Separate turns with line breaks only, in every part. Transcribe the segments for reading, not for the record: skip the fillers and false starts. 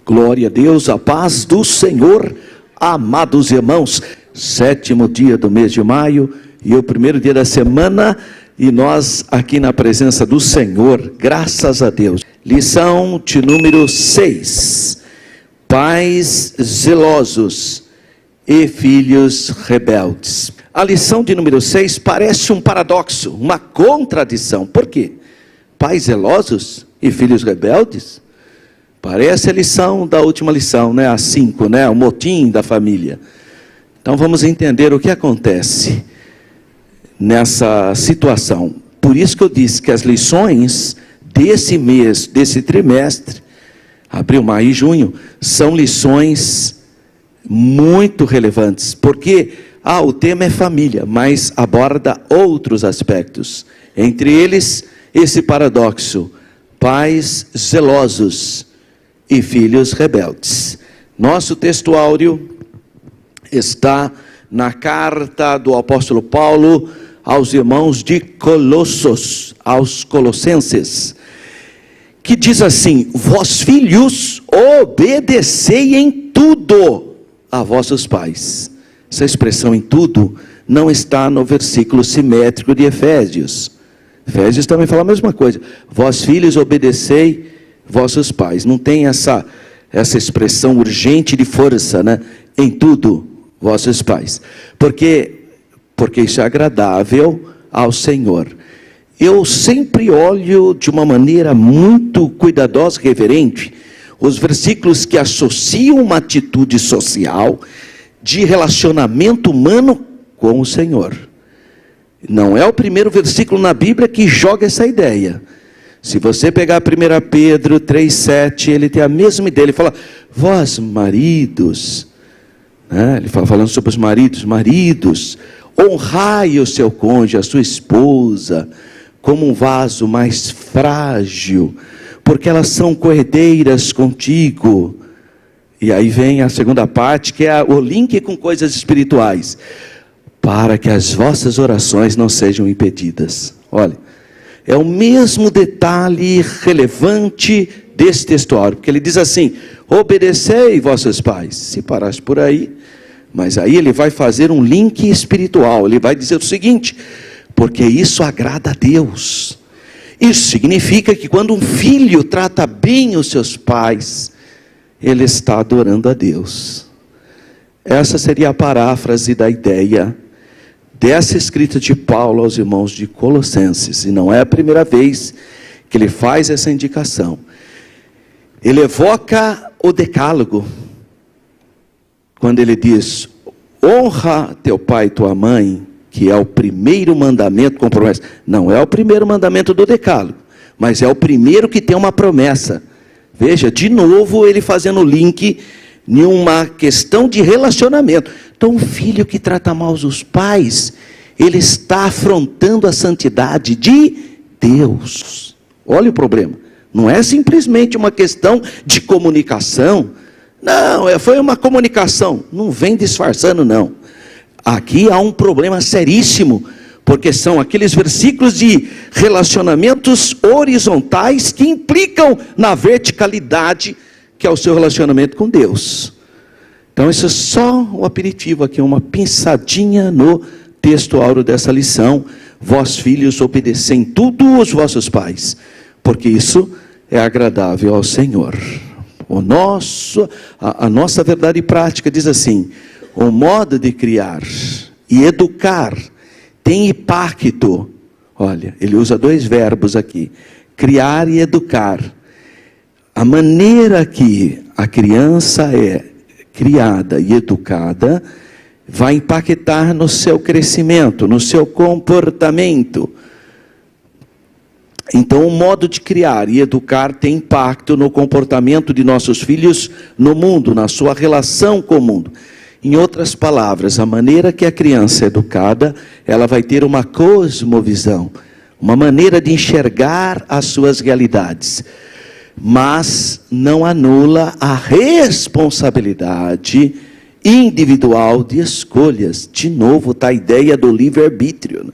Glória a Deus, a paz do Senhor, amados irmãos. 7º dia do mês de maio e o primeiro dia da semana, e nós aqui na presença do Senhor, graças a Deus. Lição de número 6: pais zelosos e filhos rebeldes. A lição de número 6 parece um paradoxo, uma contradição. Por quê? Pais zelosos e filhos rebeldes? Parece a lição da última lição, né? A 5, né? O motim da família. Então vamos entender o que acontece nessa situação. Por isso que eu disse que as lições desse mês, desse trimestre, abril, maio e junho, são lições muito relevantes. Porque o tema é família, mas aborda outros aspectos. Entre eles, esse paradoxo: pais zelosos e filhos rebeldes. Nosso texto áureo está na carta do apóstolo Paulo aos irmãos de Colossos, aos colossenses, que diz assim: vós filhos, obedecei em tudo a vossos pais. Essa expressão em tudo não está no versículo simétrico de Efésios. Efésios também fala a mesma coisa: vós filhos, obedecei vossos pais. Não tem essa expressão urgente de força, né? Em tudo, vossos pais. Porque isso é agradável ao Senhor. Eu sempre olho de uma maneira muito cuidadosa e reverente os versículos que associam uma atitude social de relacionamento humano com o Senhor. Não é o primeiro versículo na Bíblia que joga essa ideia. Se você pegar 1 Pedro 3,7, ele tem a mesma ideia. Ele fala: vós maridos, né? Ele fala falando sobre os maridos: maridos, honrai o seu cônjuge, a sua esposa, como um vaso mais frágil, porque elas são coerdeiras contigo. E aí vem a segunda parte, que é o link com coisas espirituais: para que as vossas orações não sejam impedidas. Olha, é o mesmo detalhe relevante desse textuário, porque ele diz assim: obedecei vossos pais. Se parasse por aí, mas aí ele vai fazer um link espiritual. Ele vai dizer o seguinte: porque isso agrada a Deus. Isso significa que quando um filho trata bem os seus pais, ele está adorando a Deus. Essa seria a paráfrase da ideia dessa escrita de Paulo aos irmãos de Colossenses. E não é a primeira vez que ele faz essa indicação. Ele evoca o decálogo, quando ele diz: honra teu pai e tua mãe, que é o primeiro mandamento com promessa. Não é o primeiro mandamento do decálogo, mas é o primeiro que tem uma promessa. Veja, de novo ele fazendo o link em uma questão de relacionamento. Então o filho que trata mal os pais, ele está afrontando a santidade de Deus. Olha o problema. Não é simplesmente uma questão de comunicação. Não, foi uma comunicação. Não vem disfarçando, não. Aqui há um problema seríssimo, porque são aqueles versículos de relacionamentos horizontais que implicam na verticalidade, que é o seu relacionamento com Deus. Então isso é só um aperitivo aqui, uma pinçadinha no texto áureo dessa lição: vós filhos, obedecei em tudo os vossos pais, porque isso é agradável ao Senhor. A nossa verdade prática diz assim: o modo de criar e educar tem impacto. Olha, ele usa 2 verbos aqui: criar e educar. A maneira que a criança é criada e educada vai impactar no seu crescimento, no seu comportamento. Então o modo de criar e educar tem impacto no comportamento de nossos filhos no mundo, na sua relação com o mundo. Em outras palavras, a maneira que a criança é educada, ela vai ter uma cosmovisão, uma maneira de enxergar as suas realidades, mas não anula a responsabilidade individual de escolhas. De novo está a ideia do livre-arbítrio.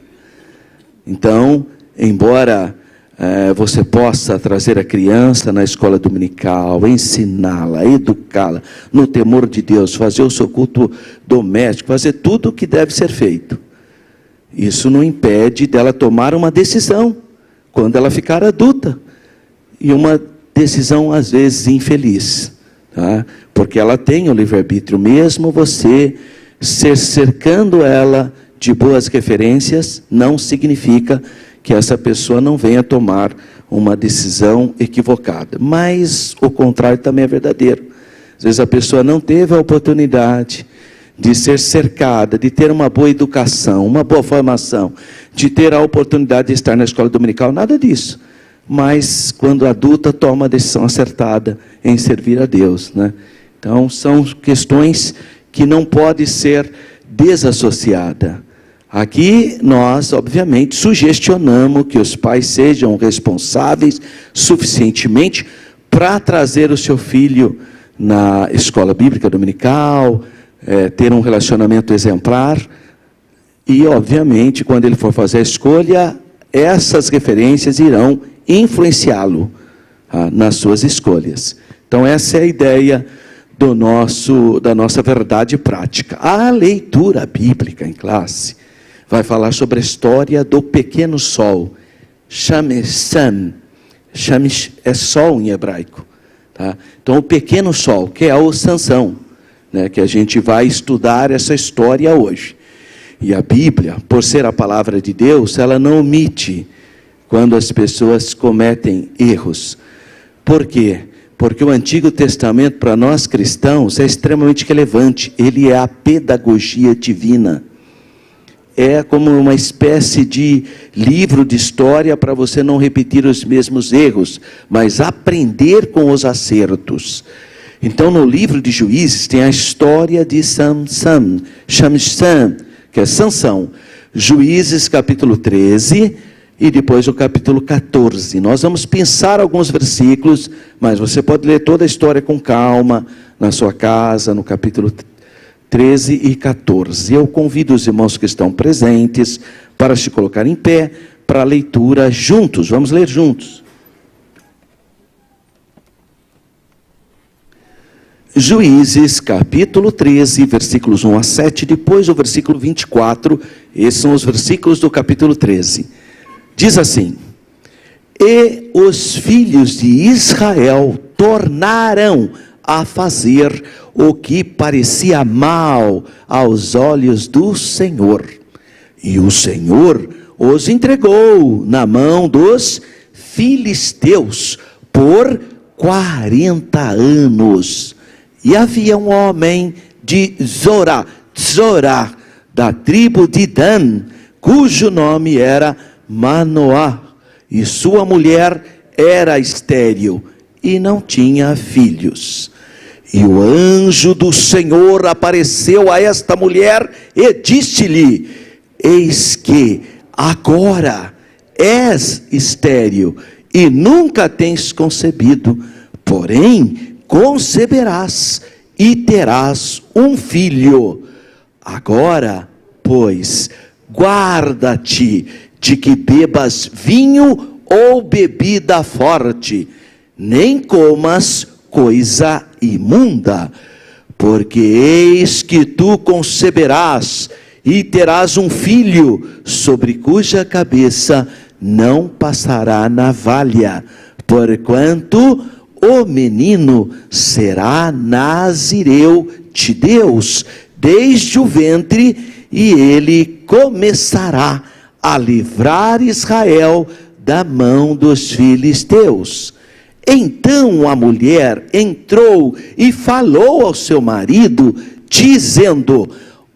Então, embora você possa trazer a criança na escola dominical, ensiná-la, educá-la no temor de Deus, fazer o seu culto doméstico, fazer tudo o que deve ser feito. Isso não impede dela tomar uma decisão quando ela ficar adulta, e uma decisão às vezes infeliz, tá? Porque ela tem o livre-arbítrio. Mesmo você cercando ela de boas referências, não significa que essa pessoa não venha tomar uma decisão equivocada. Mas o contrário também é verdadeiro. Às vezes a pessoa não teve a oportunidade de ser cercada, de ter uma boa educação, uma boa formação, de ter a oportunidade de estar na escola dominical, nada disso. Mas quando adulta, toma a decisão acertada em servir a Deus, né? Então são questões que não podem ser desassociadas. Aqui nós, obviamente, sugestionamos que os pais sejam responsáveis suficientemente para trazer o seu filho na escola bíblica dominical, ter um relacionamento exemplar, e obviamente quando ele for fazer a escolha, essas referências irão influenciá-lo nas suas escolhas. Então essa é a ideia da nossa verdade prática. A leitura bíblica em classe vai falar sobre a história do pequeno sol, Shamesham. Shamesh é sol em hebraico, tá? Então o pequeno sol, que é o Sansão, né, que a gente vai estudar essa história hoje. E a Bíblia, por ser a palavra de Deus, ela não omite quando as pessoas cometem erros. Por quê? Porque o Antigo Testamento, para nós cristãos, é extremamente relevante. Ele é a pedagogia divina. É como uma espécie de livro de história para você não repetir os mesmos erros, mas aprender com os acertos. Então, no livro de Juízes, tem a história de Samson, que é Sansão. Juízes, capítulo 13, e depois o capítulo 14. Nós vamos pensar alguns versículos, mas você pode ler toda a história com calma, na sua casa, no capítulo 13 e 14. Eu convido os irmãos que estão presentes para se colocar em pé, para a leitura juntos. Vamos ler juntos. Juízes, capítulo 13, versículos 1 a 7, depois o versículo 24, esses são os versículos do capítulo 13. Diz assim: e os filhos de Israel tornaram a fazer o que parecia mal aos olhos do Senhor, e o Senhor os entregou na mão dos filisteus por 40 anos. E havia um homem de Zorá, da tribo de Dan, cujo nome era Manoá, e sua mulher era estéril, e não tinha filhos. E o anjo do Senhor apareceu a esta mulher, e disse-lhe: eis que agora és estéril, e nunca tens concebido, porém conceberás e terás um filho. Agora, pois, guarda-te de que bebas vinho ou bebida forte, nem comas coisa imunda, porque eis que tu conceberás e terás um filho, sobre cuja cabeça não passará navalha, porquanto o menino será nazireu de Deus desde o ventre, e ele começará a livrar Israel da mão dos filisteus. Então a mulher entrou e falou ao seu marido, dizendo: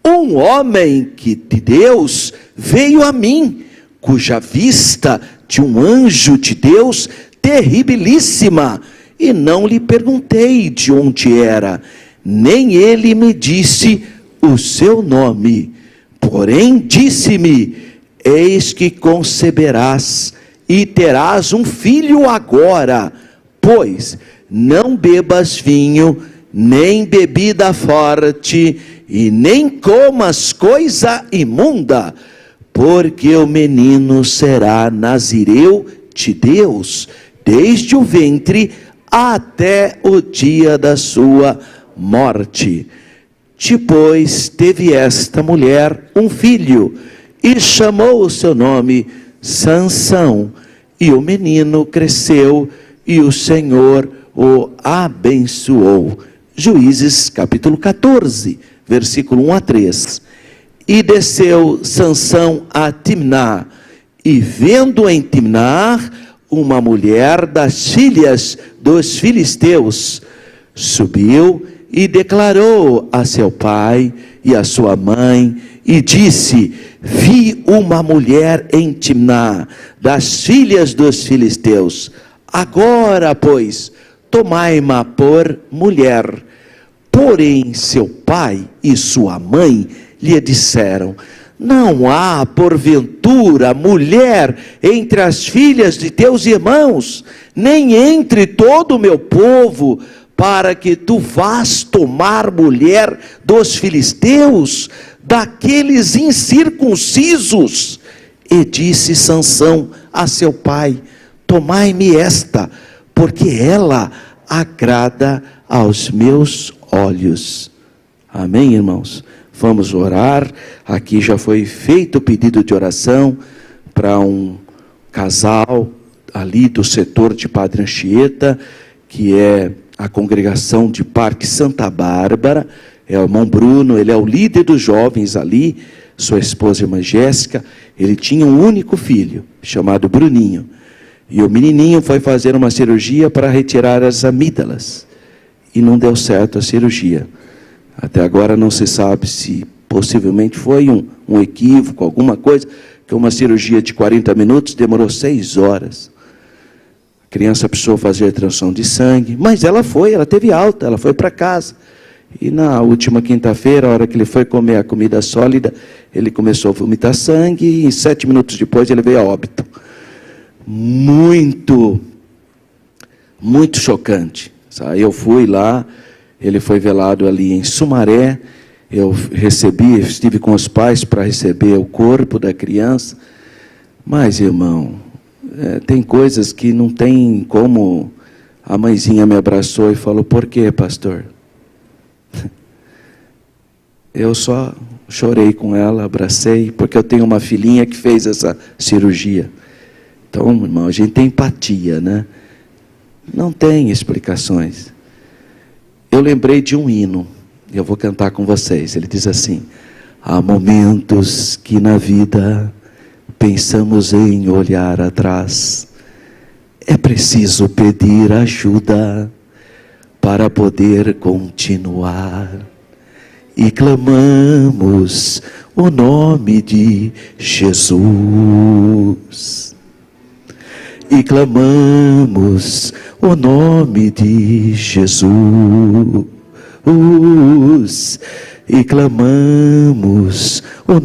um homem de Deus veio a mim, cuja vista de um anjo de Deus terribilíssima, e não lhe perguntei de onde era, nem ele me disse o seu nome. Porém disse-me: eis que conceberás e terás um filho agora, pois não bebas vinho, nem bebida forte, e nem comas coisa imunda, porque o menino será nazireu perante Deus desde o ventre até o dia da sua morte. Depois teve esta mulher um filho e chamou o seu nome Sansão. E o menino cresceu e o Senhor o abençoou. Juízes capítulo 14, versículo 1 a 3. E desceu Sansão a Timná, e vendo em Timná uma mulher das filhas dos filisteus, subiu e declarou a seu pai e a sua mãe, e disse: vi uma mulher em Timná, das filhas dos filisteus. Agora, pois, tomai-ma por mulher. Porém, seu pai e sua mãe lhe disseram: não há, porventura, mulher entre as filhas de teus irmãos, nem entre todo o meu povo, para que tu vás tomar mulher dos filisteus, daqueles incircuncisos. E disse Sansão a seu pai: tomai-me esta, porque ela agrada aos meus olhos. Amém, irmãos? Vamos orar. Aqui já foi feito o pedido de oração para um casal ali do setor de Padre Anchieta, que é a congregação de Parque Santa Bárbara. É o irmão Bruno, ele é o líder dos jovens ali, sua esposa irmã Jéssica. Ele tinha um único filho, chamado Bruninho, e o menininho foi fazer uma cirurgia para retirar as amígdalas, e não deu certo a cirurgia. Até agora não se sabe se possivelmente foi um equívoco, alguma coisa, que uma cirurgia de 40 minutos demorou 6 horas. A criança precisou fazer transfusão de sangue, mas ela teve alta, ela foi para casa. E na última quinta-feira, a hora que ele foi comer a comida sólida, ele começou a vomitar sangue, e 7 minutos depois ele veio a óbito. Muito chocante. Eu fui lá, ele foi velado ali em Sumaré, eu estive com os pais para receber o corpo da criança. Mas, irmão, tem coisas que não tem como. A mãezinha me abraçou e falou: por quê, pastor? Eu só chorei com ela, abracei, porque eu tenho uma filhinha que fez essa cirurgia. Então, irmão, a gente tem empatia, né? Não tem explicações. Eu lembrei de um hino, e eu vou cantar com vocês. Ele diz assim: há momentos que na vida pensamos em olhar atrás. É preciso pedir ajuda para poder continuar. E clamamos o nome de Jesus. E clamamos o nome de Jesus. E clamamos o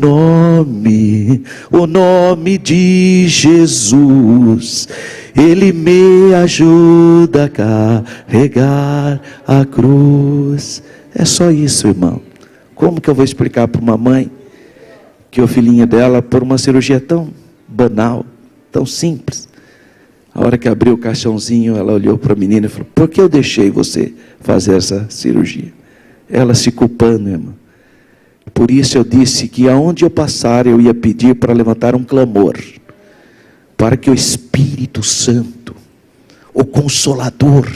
nome de Jesus. Ele me ajuda a carregar a cruz. É só isso, irmão. Como que eu vou explicar para uma mãe que o filhinho dela, por uma cirurgia tão banal, tão simples, a hora que abriu o caixãozinho, ela olhou para a menina e falou: por que eu deixei você fazer essa cirurgia? Ela se culpando, irmão. Por isso eu disse que aonde eu passar, eu ia pedir para levantar um clamor, para que o Espírito Santo, o Consolador,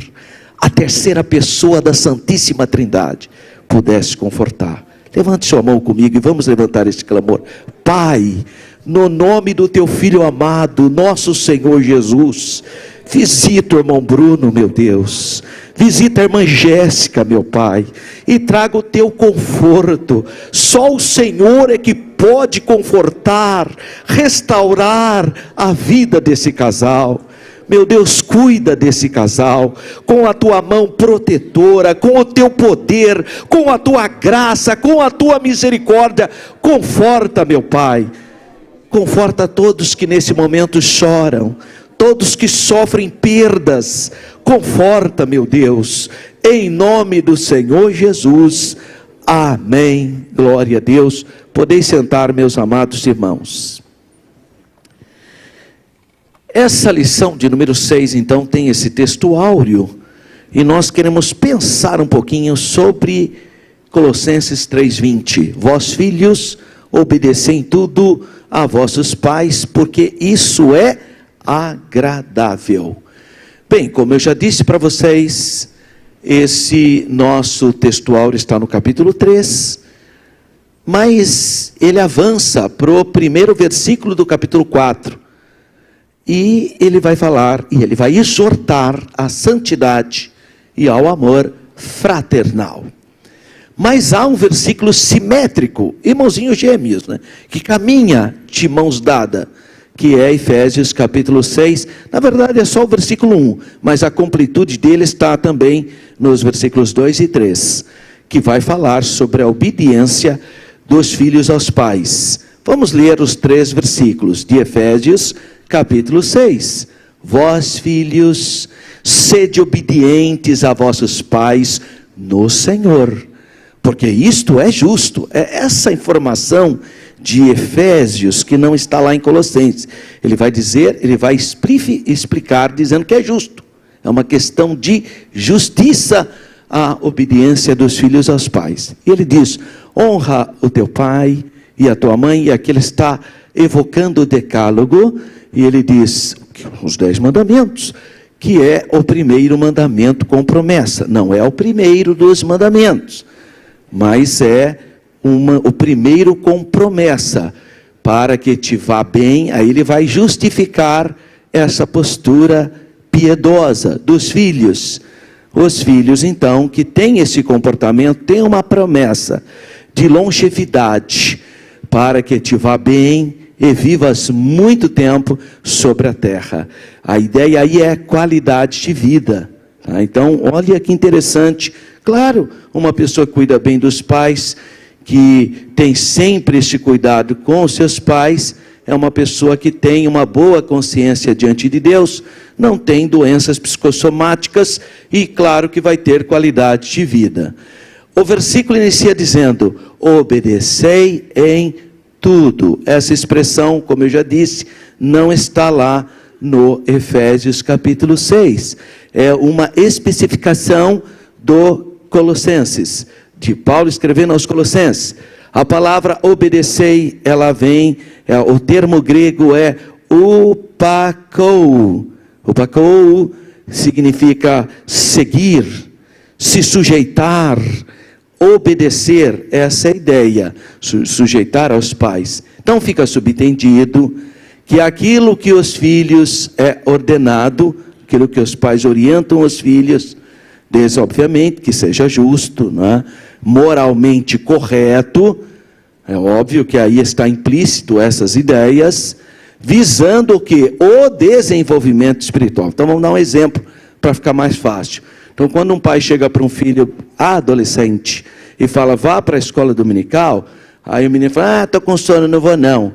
a terceira pessoa da Santíssima Trindade, pudesse confortar. Levante sua mão comigo e vamos levantar esse clamor. Pai, no nome do teu Filho amado, nosso Senhor Jesus, visita o irmão Bruno, meu Deus, visita a irmã Jéssica, meu Pai, e traga o teu conforto. Só o Senhor é que pode confortar, restaurar a vida desse casal. Meu Deus, cuida desse casal, com a tua mão protetora, com o teu poder, com a tua graça, com a tua misericórdia. Conforta, meu Pai, conforta todos que nesse momento choram, todos que sofrem perdas. Conforta, meu Deus, em nome do Senhor Jesus. Amém. Glória a Deus. Podeis sentar, meus amados irmãos. Essa lição de número 6, então, tem esse texto áureo, e nós queremos pensar um pouquinho sobre Colossenses 3:20. Vós, filhos, obedecei em tudo a vossos pais, porque isso é agradável. Bem, como eu já disse para vocês, esse nosso texto áureo está no capítulo 3, mas ele avança para o primeiro versículo do capítulo 4, e ele vai falar, e ele vai exortar à santidade e ao amor fraternal. Mas há um versículo simétrico, irmãozinhos gêmeos, né, que caminha de mãos dadas, que é Efésios capítulo 6, na verdade é só o versículo 1, mas a completude dele está também nos versículos 2 e 3, que vai falar sobre a obediência dos filhos aos pais. Vamos ler os 3 versículos de Efésios capítulo 6. Vós, filhos, sede obedientes a vossos pais no Senhor, porque isto é justo. É essa informação de Efésios que não está lá em Colossenses. Ele vai dizer, ele vai explicar dizendo que é justo. É uma questão de justiça a obediência dos filhos aos pais. E ele diz, honra o teu pai e a tua mãe, e aqui ele está evocando o decálogo, e ele diz, os 10 mandamentos, que é o primeiro mandamento com promessa. Não é o primeiro dos mandamentos, mas é o primeiro com promessa, para que te vá bem. Aí ele vai justificar essa postura piedosa dos filhos. Os filhos, então, que têm esse comportamento, têm uma promessa de longevidade, para que te vá bem e vivas muito tempo sobre a terra. A ideia aí é qualidade de vida. Tá? Então, olha que interessante. Claro, uma pessoa que cuida bem dos pais, que tem sempre este cuidado com os seus pais, é uma pessoa que tem uma boa consciência diante de Deus, não tem doenças psicossomáticas e, claro, que vai ter qualidade de vida. O versículo inicia dizendo, obedecei em tudo. Essa expressão, como eu já disse, não está lá no Efésios capítulo 6. É uma especificação do Colossenses, de Paulo escrevendo aos Colossenses. A palavra obedecei, ela vem, o termo grego é upakou. Upakou significa seguir, se sujeitar, obedecer. Essa é a ideia, sujeitar aos pais. Então fica subentendido que aquilo que os filhos é ordenado, aquilo que os pais orientam os filhos, desde obviamente que seja justo, né? Moralmente correto, é óbvio que aí está implícito essas ideias, visando o que? O desenvolvimento espiritual. Então vamos dar um exemplo para ficar mais fácil. Então quando um pai chega para um filho adolescente e fala, vá para a escola dominical, aí o menino fala, estou com sono, não vou não.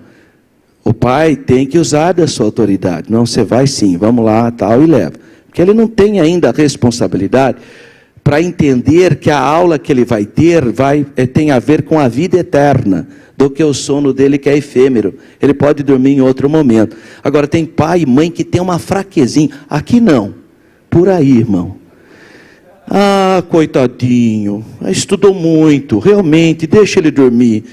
O pai tem que usar da sua autoridade. Não, você vai sim, vamos lá, tal, e leva. Porque ele não tem ainda a responsabilidade para entender que a aula que ele vai ter tem a ver com a vida eterna, do que o sono dele que é efêmero. Ele pode dormir em outro momento. Agora tem pai e mãe que tem uma fraquezinha. Aqui não. Por aí, irmão. Ah, coitadinho. Estudou muito. Realmente, deixa ele dormir.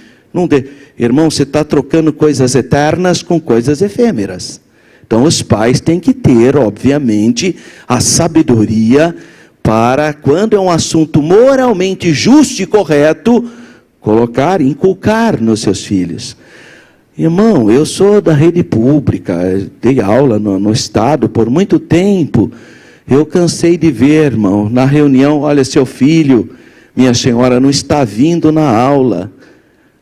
Irmão, você está trocando coisas eternas com coisas efêmeras. Então os pais têm que ter, obviamente, a sabedoria para, quando é um assunto moralmente justo e correto, inculcar nos seus filhos. Irmão, eu sou da rede pública, dei aula no estado por muito tempo. Eu cansei de ver, irmão, na reunião, olha, seu filho, minha senhora, não está vindo na aula.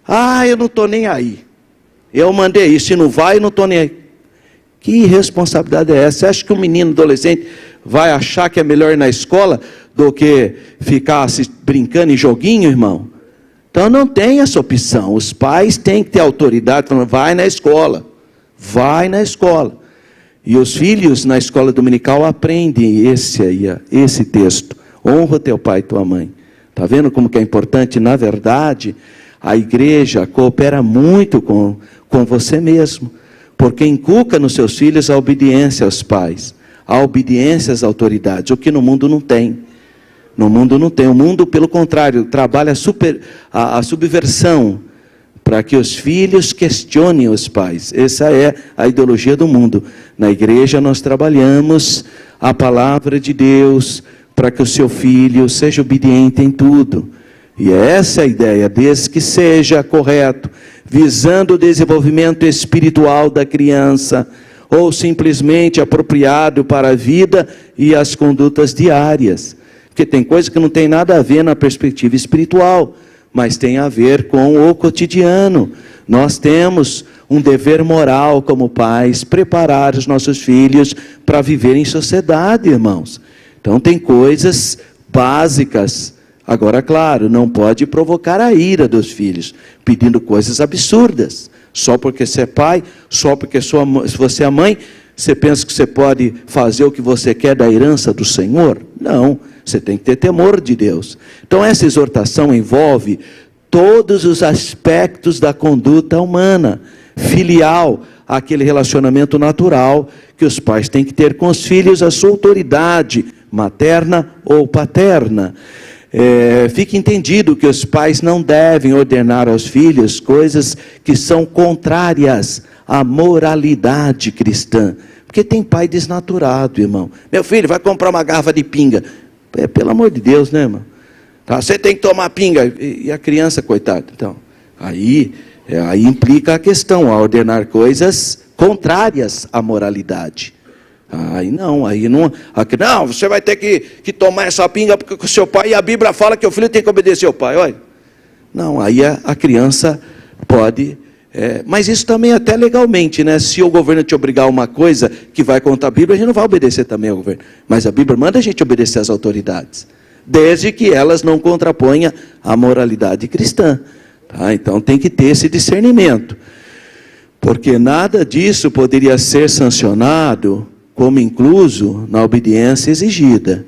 Ah, eu não estou nem aí. Eu mandei isso, se não vai, eu não estou nem aí. Que irresponsabilidade é essa? Você acha que um menino adolescente vai achar que é melhor ir na escola do que ficar brincando em joguinho, irmão? Então não tem essa opção. Os pais têm que ter autoridade, falando, vai na escola. Vai na escola. E os filhos na escola dominical aprendem esse texto. Honra teu pai e tua mãe. Está vendo como que é importante? Na verdade, a igreja coopera muito com você mesmo. porque inculca nos seus filhos a obediência aos pais, a obediência às autoridades, o que no mundo não tem. No mundo não tem. O mundo, pelo contrário, trabalha a subversão, para que os filhos questionem os pais. Essa é a ideologia do mundo. Na igreja nós trabalhamos a palavra de Deus, para que o seu filho seja obediente em tudo. E essa é a ideia, desde que seja correto, visando o desenvolvimento espiritual da criança, ou simplesmente apropriado para a vida e as condutas diárias. Porque tem coisa que não tem nada a ver na perspectiva espiritual, mas tem a ver com o cotidiano. Nós temos um dever moral como pais, preparar os nossos filhos para viver em sociedade, irmãos. Então tem coisas básicas. Agora, claro, não pode provocar a ira dos filhos, pedindo coisas absurdas. Só porque você é pai, só porque se você é mãe, você pensa que você pode fazer o que você quer da herança do Senhor? Não, você tem que ter temor de Deus. Então essa exortação envolve todos os aspectos da conduta humana, filial, aquele relacionamento natural que os pais têm que ter com os filhos, a sua autoridade materna ou paterna. Fique entendido que os pais não devem ordenar aos filhos coisas que são contrárias à moralidade cristã. Porque tem pai desnaturado, irmão. Meu filho, vai comprar uma garrafa de pinga. Pelo amor de Deus, né, irmão? Tá, você tem que tomar pinga. E a criança, coitada. Então, aí implica a questão, a ordenar coisas contrárias à moralidade. Não, você vai ter que tomar essa pinga porque o seu pai, e a Bíblia fala que o filho tem que obedecer ao pai, olha. Não, aí a criança pode, mas isso também até legalmente, né? Se o governo te obrigar a uma coisa que vai contra a Bíblia, a gente não vai obedecer também ao governo. Mas a Bíblia manda a gente obedecer às autoridades, desde que elas não contraponham a moralidade cristã. Tá? Então tem que ter esse discernimento, porque nada disso poderia ser sancionado como incluso na obediência exigida.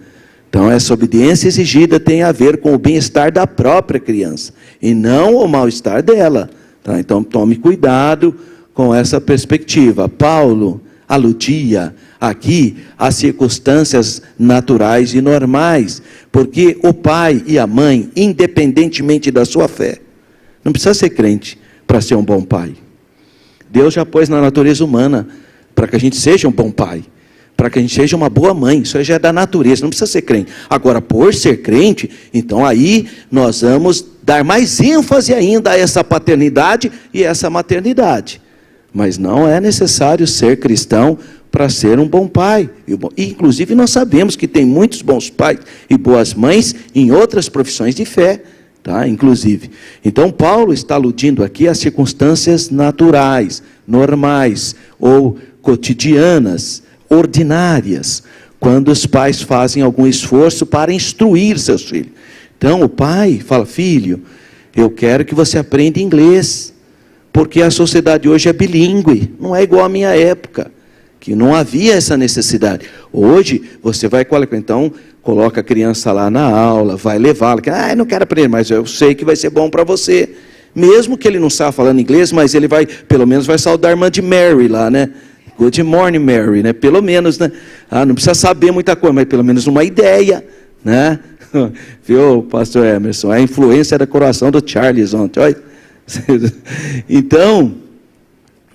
Então essa obediência exigida tem a ver com o bem-estar da própria criança, e não o mal-estar dela. Tá? Então tome cuidado com essa perspectiva. Paulo aludia aqui às circunstâncias naturais e normais, porque o pai e a mãe, independentemente da sua fé, não precisa ser crente para ser um bom pai. Deus já pôs na natureza humana para que a gente seja um bom pai, para que a gente seja uma boa mãe. Isso já é da natureza, não precisa ser crente. Agora, por ser crente, então aí nós vamos dar mais ênfase ainda a essa paternidade e essa maternidade. Mas não é necessário ser cristão para ser um bom pai. E, inclusive, nós sabemos que tem muitos bons pais e boas mães em outras profissões de fé, tá? Inclusive. Então, Paulo está aludindo aqui às circunstâncias naturais, normais ou cotidianas, ordinárias, quando os pais fazem algum esforço para instruir seus filhos. Então, o pai fala: filho, eu quero que você aprenda inglês, porque a sociedade hoje é bilíngue, não é igual à minha época, que não havia essa necessidade. Hoje, você vai, então, coloca a criança lá na aula, vai levá-la, eu não quero aprender, mas eu sei que vai ser bom para você. Mesmo que ele não saiba falando inglês, mas ele vai, pelo menos vai saudar a irmã de Mary lá, né? Good morning, Mary, né? Pelo menos, né? Não precisa saber muita coisa, mas pelo menos uma ideia, né? Viu, pastor Emerson? A influência da coração do Charles ontem, olha. Então,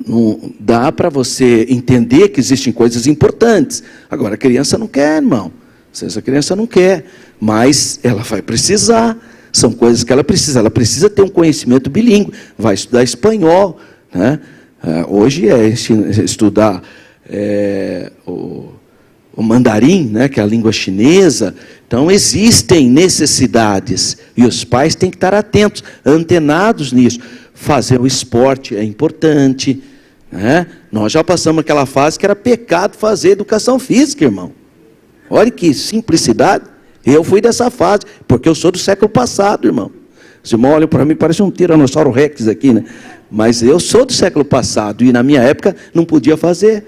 não dá para você entender que existem coisas importantes. Agora, a criança não quer, irmão. Essa criança não quer, mas ela vai precisar. São coisas que ela precisa ter um conhecimento bilíngue, vai estudar espanhol, né? Hoje é estudar o mandarim, né, que é a língua chinesa. Então existem necessidades, e os pais têm que estar atentos, antenados nisso. Fazer o esporte é importante, né? Nós já passamos aquela fase que era pecado fazer educação física, irmão. Olha que simplicidade. Eu fui dessa fase, porque eu sou do século passado, irmão. Os irmãos olham para mim, parece um tiranossauro rex aqui, né? Mas eu sou do século passado, e na minha época não podia fazer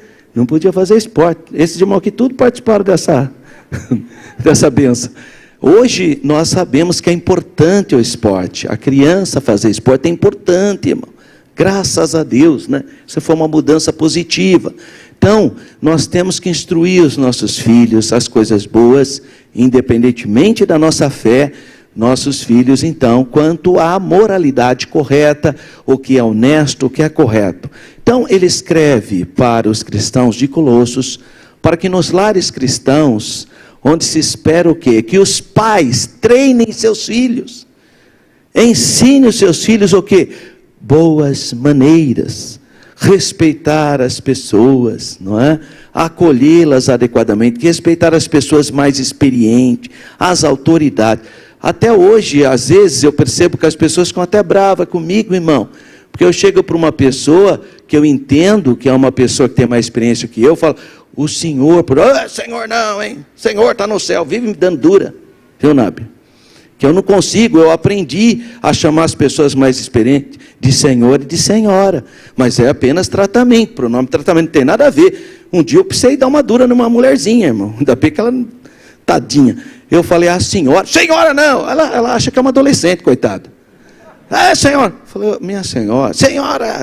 esporte. Esses irmãos aqui tudo participaram dessa benção. Hoje nós sabemos que é importante o esporte. A criança fazer esporte é importante, irmão. Graças a Deus, né? Isso foi uma mudança positiva. Então, nós temos que instruir os nossos filhos as coisas boas, independentemente da nossa fé, nossos filhos, então, quanto à moralidade correta, o que é honesto, o que é correto. Então, ele escreve para os cristãos de Colossos, para que nos lares cristãos, onde se espera o quê? Que os pais treinem seus filhos, ensinem os seus filhos o quê? Boas maneiras, respeitar as pessoas, não é? Acolhê-las adequadamente, respeitar as pessoas mais experientes, as autoridades. Até hoje, às vezes, eu percebo que as pessoas ficam até bravas comigo, irmão, porque eu chego para uma pessoa que eu entendo que é uma pessoa que tem mais experiência que eu falo, o senhor, senhor não, hein? Senhor está no céu, vive me dando dura, viu, Nábia? Que eu não consigo, eu aprendi a chamar as pessoas mais experientes de senhor e de senhora, mas é apenas tratamento, pronome tratamento, não tem nada a ver. Um dia eu precisei dar uma dura numa mulherzinha, irmão, ainda bem que ela, tadinha, eu falei, senhora não, ela acha que é uma adolescente, coitada. Senhora, falei, minha senhora,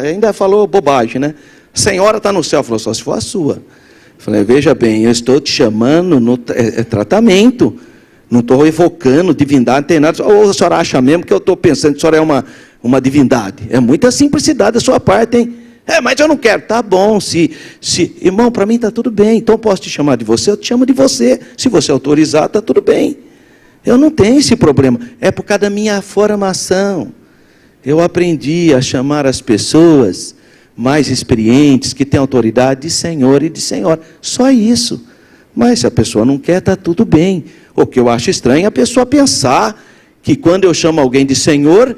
ainda falou bobagem, né? Senhora está no céu, falou, só se for a sua. Falei, veja bem, eu estou te chamando, é tratamento, não estou evocando divindade, não tem nada. Ou a senhora acha mesmo que eu estou pensando que a senhora é uma divindade? É muita simplicidade da sua parte, hein? Mas eu não quero. Tá bom, irmão, para mim está tudo bem, então posso te chamar de você, eu te chamo de você. Se você autorizar, está tudo bem. Eu não tenho esse problema, é por causa da minha formação. Eu aprendi a chamar as pessoas mais experientes, que têm autoridade de senhor e de senhora. Só isso. Mas se a pessoa não quer, está tudo bem. O que eu acho estranho é a pessoa pensar que quando eu chamo alguém de senhor,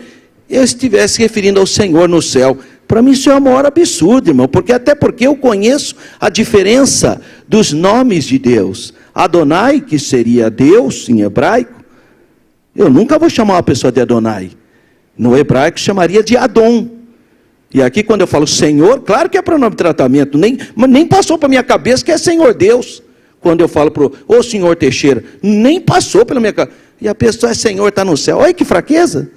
eu estivesse referindo ao Senhor no céu. Para mim isso é o maior absurdo, irmão, até porque eu conheço a diferença dos nomes de Deus. Adonai, que seria Deus em hebraico, eu nunca vou chamar uma pessoa de Adonai. No hebraico chamaria de Adon. E aqui quando eu falo Senhor, claro que é pronome de tratamento, nem passou para minha cabeça que é Senhor Deus. Quando eu falo para o senhor Teixeira, nem passou pela minha cabeça. E a pessoa é Senhor, está no céu. Olha que fraqueza.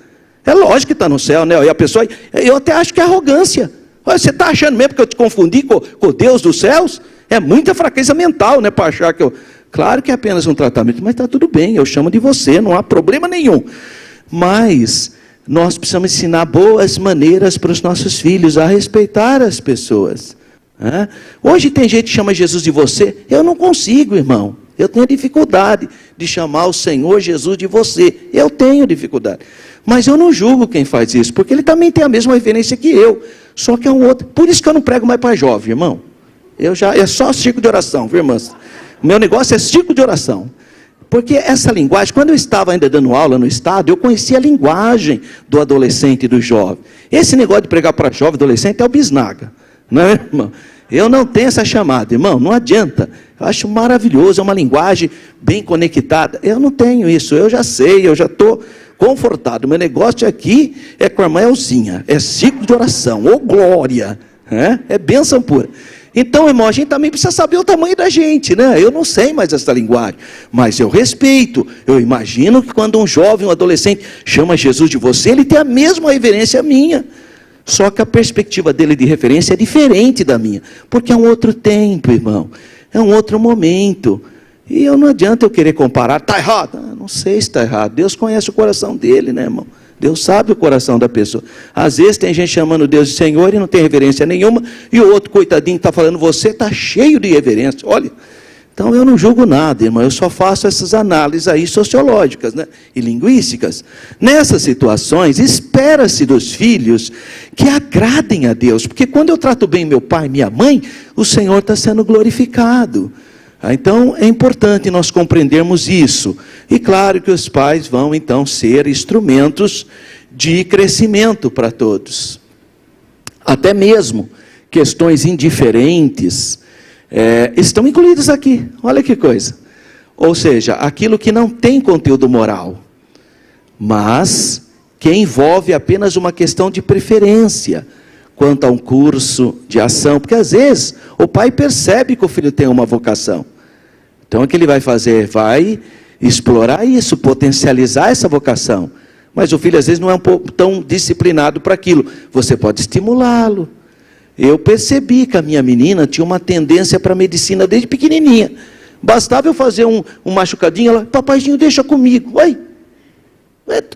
É lógico que está no céu, né? E a pessoa, eu até acho que é arrogância. Olha, você está achando mesmo que eu te confundi com o Deus dos céus? É muita fraqueza mental, né? Para achar que eu... Claro que é apenas um tratamento, mas está tudo bem, eu chamo de você, não há problema nenhum. Mas nós precisamos ensinar boas maneiras para os nossos filhos, a respeitar as pessoas. Hoje tem gente que chama Jesus de você, eu não consigo, irmão. Eu tenho dificuldade de chamar o Senhor Jesus de você. Eu tenho dificuldade. Mas eu não julgo quem faz isso, porque ele também tem a mesma referência que eu. Só que é um outro. Por isso que eu não prego mais para jovem, irmão. É só ciclo de oração, viu, irmãs? O meu negócio é ciclo de oração. Porque essa linguagem, quando eu estava ainda dando aula no estado, eu conhecia a linguagem do adolescente e do jovem. Esse negócio de pregar para jovem e adolescente é o bisnaga. Não é, irmão? Eu não tenho essa chamada, irmão, não adianta. Eu acho maravilhoso, é uma linguagem bem conectada. Eu não tenho isso, eu já sei, eu já estou confortado. Meu negócio aqui é com a irmã Elzinha, é ciclo de oração, ô glória, é bênção pura. Então, irmão, a gente também precisa saber o tamanho da gente, né? Eu não sei mais essa linguagem, mas eu respeito. Eu imagino que quando um jovem, um adolescente chama Jesus de você, ele tem a mesma reverência minha. Só que a perspectiva dele de referência é diferente da minha, porque é um outro tempo, irmão, é um outro momento, e não adianta eu querer comparar, está errado, não sei se está errado, Deus conhece o coração dele, né, irmão, Deus sabe o coração da pessoa. Às vezes tem gente chamando Deus de Senhor e não tem reverência nenhuma, e o outro coitadinho está falando, você está cheio de reverência, olha. Então eu não julgo nada, irmão, eu só faço essas análises aí sociológicas, né, e linguísticas. Nessas situações, espera-se dos filhos que agradem a Deus, porque quando eu trato bem meu pai e minha mãe, o Senhor está sendo glorificado. Então é importante nós compreendermos isso. E claro que os pais vão então ser instrumentos de crescimento para todos. Até mesmo questões indiferentes, estão incluídos aqui, olha que coisa. Ou seja, aquilo que não tem conteúdo moral, mas que envolve apenas uma questão de preferência quanto a um curso de ação, porque às vezes o pai percebe que o filho tem uma vocação. Então o que ele vai fazer? Vai explorar isso, potencializar essa vocação. Mas o filho às vezes não é um pouco tão disciplinado para aquilo. Você pode estimulá-lo. Eu percebi que a minha menina tinha uma tendência para a medicina desde pequenininha. Bastava eu fazer um machucadinho, ela, papaizinho, deixa comigo. Oi,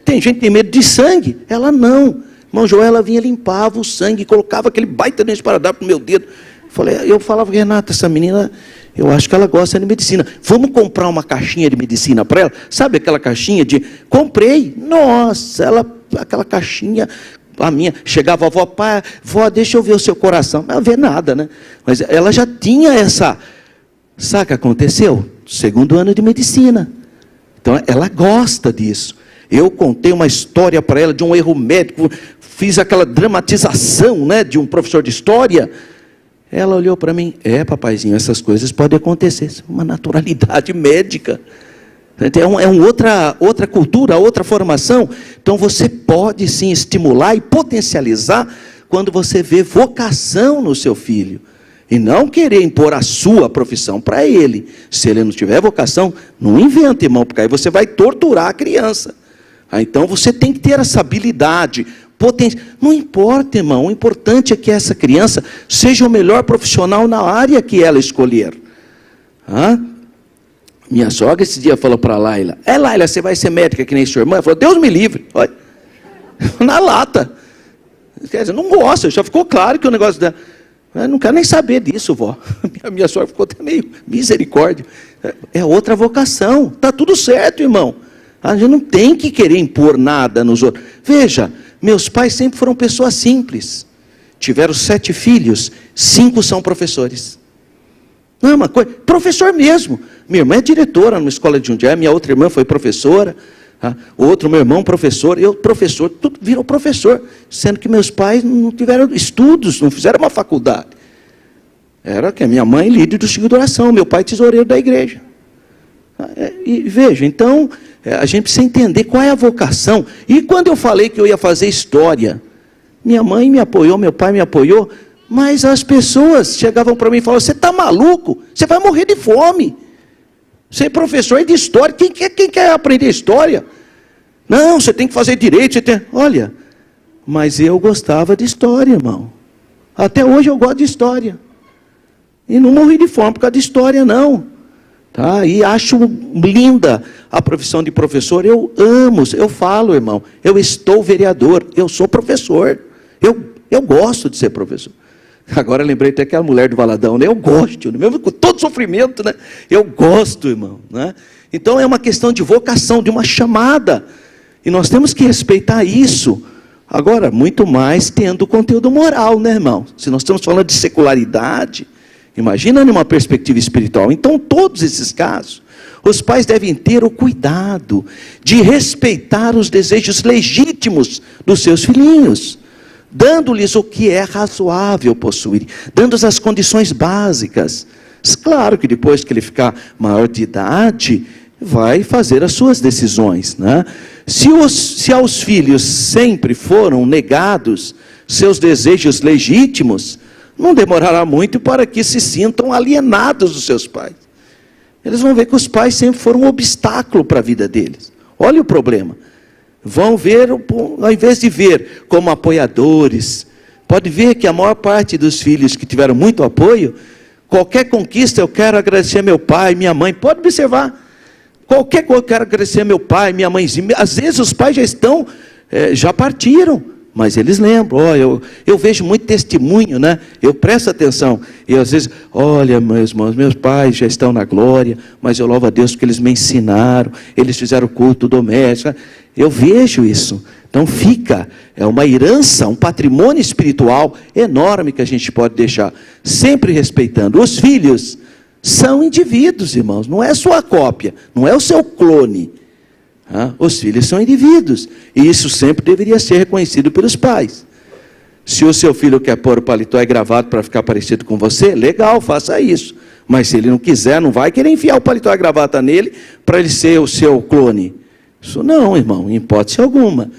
tem gente que tem medo de sangue. Ela não. Irmão Joel, ela vinha, limpava o sangue, colocava aquele baita de esparadrapo no meu dedo. Eu falava, Renata, essa menina, eu acho que ela gosta de medicina. Vamos comprar uma caixinha de medicina para ela? Sabe aquela caixinha de... Comprei. Nossa, aquela caixinha... A minha, chegava a avó, pai, vó, deixa eu ver o seu coração. Não vê nada, né? Mas ela já tinha essa... Sabe o que aconteceu? 2º ano de medicina. Então, ela gosta disso. Eu contei uma história para ela de um erro médico, fiz aquela dramatização, né, de um professor de história. Ela olhou para mim, papaizinho, essas coisas podem acontecer. Isso é uma naturalidade médica. Outra cultura, outra formação. Então você pode sim estimular e potencializar quando você vê vocação no seu filho. E não querer impor a sua profissão para ele. Se ele não tiver vocação, não inventa, irmão, porque aí você vai torturar a criança. Então você tem que ter essa habilidade. Não importa, irmão, o importante é que essa criança seja o melhor profissional na área que ela escolher. Minha sogra esse dia falou para a Laila, Laila, você vai ser médica que nem sua irmã? Ela falou, Deus me livre. Olha, na lata. Quer dizer, não gosta, já ficou claro que o negócio dela... Eu não quero nem saber disso, vó. Minha sogra ficou até meio misericórdia. É outra vocação, está tudo certo, irmão. A gente não tem que querer impor nada nos outros. Veja, meus pais sempre foram pessoas simples. Tiveram 7 filhos, 5 são professores. Não é uma coisa, professor mesmo. Minha irmã é diretora numa escola de Jundiaí, minha outra irmã foi professora, outro meu irmão professor, eu professor, tudo virou professor, sendo que meus pais não tiveram estudos, não fizeram uma faculdade. Era que a minha mãe líder do Chico de Oração, meu pai tesoureiro da igreja. E veja, então, a gente precisa entender qual é a vocação. E quando eu falei que eu ia fazer história, minha mãe me apoiou, meu pai me apoiou, mas as pessoas chegavam para mim e falavam, você está maluco? Você vai morrer de fome. Você é professor de história, quem quer aprender história? Não, você tem que fazer direito, Olha, mas eu gostava de história, irmão. Até hoje eu gosto de história. E não morri de fome por causa de história, não. E acho linda a profissão de professor, eu amo, eu falo, irmão, eu estou vereador, eu sou professor, eu gosto de ser professor. Agora lembrei até que a mulher do Valadão, né? Eu gosto, mesmo com todo sofrimento, né? Eu gosto, irmão, né? Então é uma questão de vocação, de uma chamada, e nós temos que respeitar isso. Agora, muito mais tendo conteúdo moral, né, irmão? Se nós estamos falando de secularidade, imagina numa perspectiva espiritual. Então, todos esses casos, os pais devem ter o cuidado de respeitar os desejos legítimos dos seus filhinhos, dando-lhes o que é razoável possuir, dando-lhes as condições básicas. Claro que depois que ele ficar maior de idade, vai fazer as suas decisões, né? Se aos filhos sempre foram negados seus desejos legítimos, não demorará muito para que se sintam alienados dos seus pais. Eles vão ver que os pais sempre foram um obstáculo para a vida deles. Olha o problema. Vão ver, ao invés de ver como apoiadores, pode ver que a maior parte dos filhos que tiveram muito apoio, qualquer conquista eu quero agradecer meu pai, minha mãe, pode observar, qualquer coisa eu quero agradecer meu pai, minha mãezinha, às vezes os pais já partiram, mas eles lembram, eu vejo muito testemunho, né? Eu presto atenção, e às vezes, olha meus irmãos, meus pais já estão na glória, mas eu louvo a Deus porque eles me ensinaram, eles fizeram culto doméstico, eu vejo isso. Então é uma herança, um patrimônio espiritual enorme que a gente pode deixar, sempre respeitando. Os filhos são indivíduos, irmãos, não é sua cópia, não é o seu clone. Os filhos são indivíduos, e isso sempre deveria ser reconhecido pelos pais. Se o seu filho quer pôr o paletó e gravata para ficar parecido com você, legal, faça isso. Mas se ele não quiser, não vai querer enfiar o paletó e a gravata nele para ele ser o seu clone. Isso não, irmão, em hipótese alguma.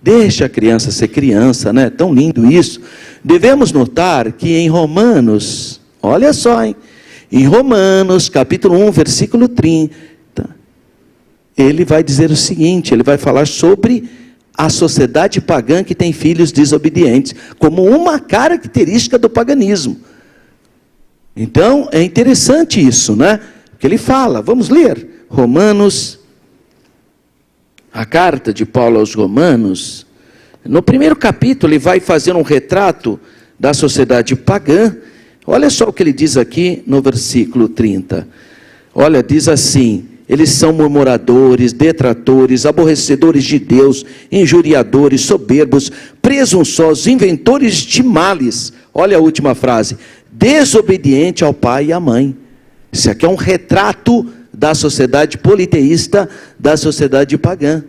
Deixa a criança ser criança, né? Tão lindo isso. Devemos notar que em Romanos, olha só, hein? Em Romanos, capítulo 1, versículo 30, ele vai dizer o seguinte, ele vai falar sobre a sociedade pagã que tem filhos desobedientes, como uma característica do paganismo. Então, é interessante isso, né? Que ele fala, vamos ler, Romanos, a carta de Paulo aos Romanos, no primeiro capítulo ele vai fazer um retrato da sociedade pagã. Olha só o que ele diz aqui no versículo 30. Olha, diz assim: eles são murmuradores, detratores, aborrecedores de Deus, injuriadores, soberbos, presunçosos, inventores de males. Olha a última frase: desobediente ao pai e à mãe. Isso aqui é um retrato da sociedade politeísta, da sociedade pagã.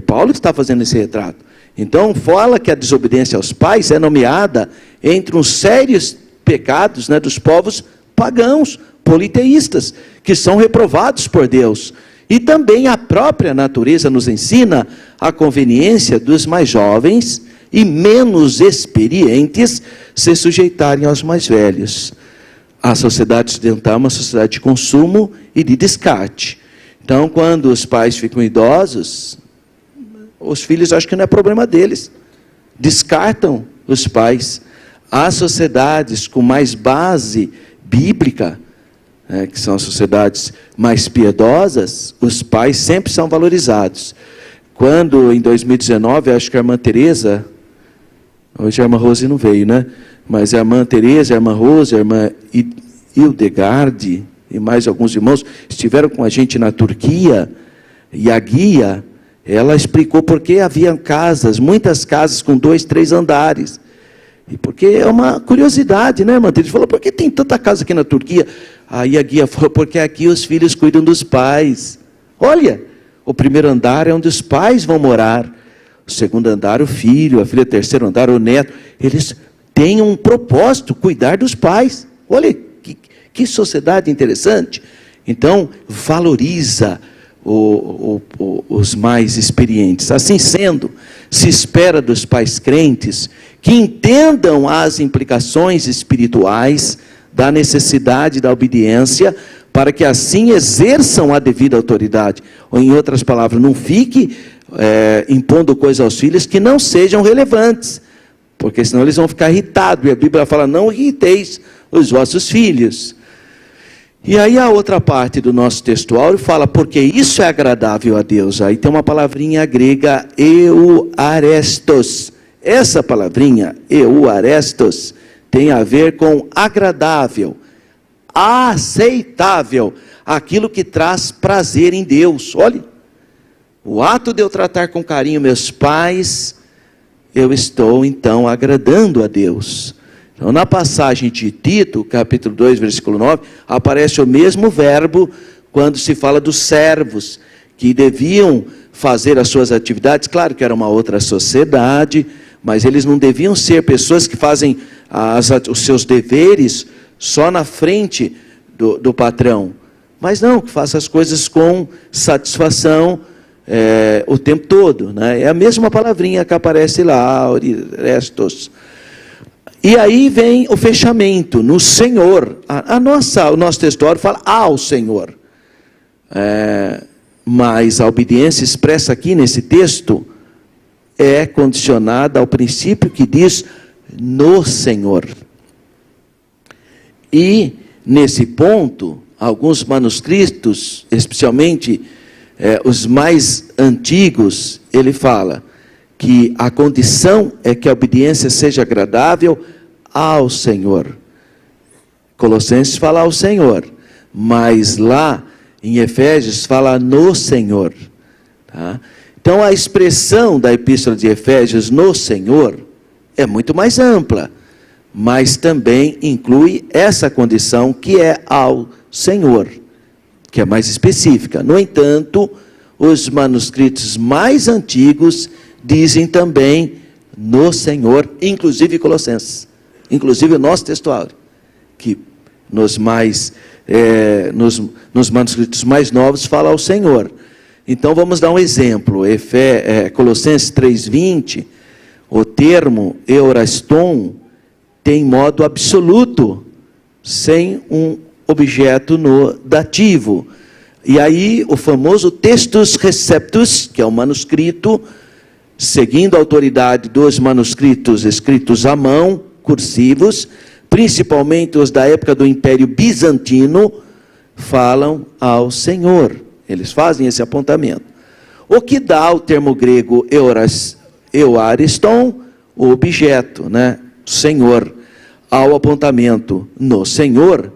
Paulo está fazendo esse retrato. Então, fala que a desobediência aos pais é nomeada entre os sérios pecados, né, dos povos pagãos, politeístas, que são reprovados por Deus. E também a própria natureza nos ensina a conveniência dos mais jovens e menos experientes se sujeitarem aos mais velhos. A sociedade ocidental é uma sociedade de consumo e de descarte. Então, quando os pais ficam idosos, os filhos acham que não é problema deles. Descartam os pais. Há sociedades com mais base bíblica, que são as sociedades mais piedosas, os pais sempre são valorizados. Quando, em 2019, acho que a irmã Teresa, hoje a irmã Rose não veio, né? Mas a irmã Teresa, a irmã Rose, a irmã Hildegarde e mais alguns irmãos estiveram com a gente na Turquia, e a guia, ela explicou por que havia casas, muitas casas com 2, 3 andares. E porque é uma curiosidade, né, irmã Teresa? Falou, por que tem tanta casa aqui na Turquia? Aí a guia falou, porque aqui os filhos cuidam dos pais. Olha, o primeiro andar é onde os pais vão morar. O segundo andar, o filho, a filha, o terceiro andar, o neto. Eles têm um propósito, cuidar dos pais. Olha, que sociedade interessante. Então, valoriza os mais experientes. Assim sendo, se espera dos pais crentes que entendam as implicações espirituais da necessidade da obediência, para que assim exerçam a devida autoridade. Ou, em outras palavras, não fique impondo coisas aos filhos que não sejam relevantes, porque senão eles vão ficar irritados. E a Bíblia fala, não irriteis os vossos filhos. E aí a outra parte do nosso textuário fala, porque isso é agradável a Deus. Aí tem uma palavrinha grega, euarestos. Essa palavrinha, euarestos, tem a ver com agradável, aceitável, aquilo que traz prazer em Deus. Olha, o ato de eu tratar com carinho meus pais, eu estou então agradando a Deus. Então, na passagem de Tito, capítulo 2, versículo 9, aparece o mesmo verbo quando se fala dos servos, que deviam fazer as suas atividades. Claro que era uma outra sociedade, mas eles não deviam ser pessoas que fazem os seus deveres só na frente do patrão. Mas não, que faça as coisas com satisfação o tempo todo, né? É a mesma palavrinha que aparece lá, restos. E aí vem o fechamento, no Senhor. O nosso textuário fala ao Senhor. Mas a obediência expressa aqui nesse texto é condicionada ao princípio que diz no Senhor. E nesse ponto, alguns manuscritos, especialmente os mais antigos, ele fala que a condição é que a obediência seja agradável ao Senhor. Colossenses fala ao Senhor, mas lá em Efésios fala no Senhor. Tá? Então a expressão da epístola de Efésios no Senhor é muito mais ampla, mas também inclui essa condição que é ao Senhor, que é mais específica. No entanto, os manuscritos mais antigos dizem também no Senhor, inclusive Colossenses, inclusive o nosso textuário, que nos manuscritos mais novos fala ao Senhor. Então vamos dar um exemplo. Colossenses 3:20, o termo euraston tem modo absoluto, sem um objeto no dativo. E aí o famoso textus receptus, que é o manuscrito, seguindo a autoridade dos manuscritos escritos à mão, cursivos, principalmente os da época do Império Bizantino, falam ao Senhor. Eles fazem esse apontamento. O que dá o termo grego euariston, o objeto, né? Senhor, ao apontamento no Senhor,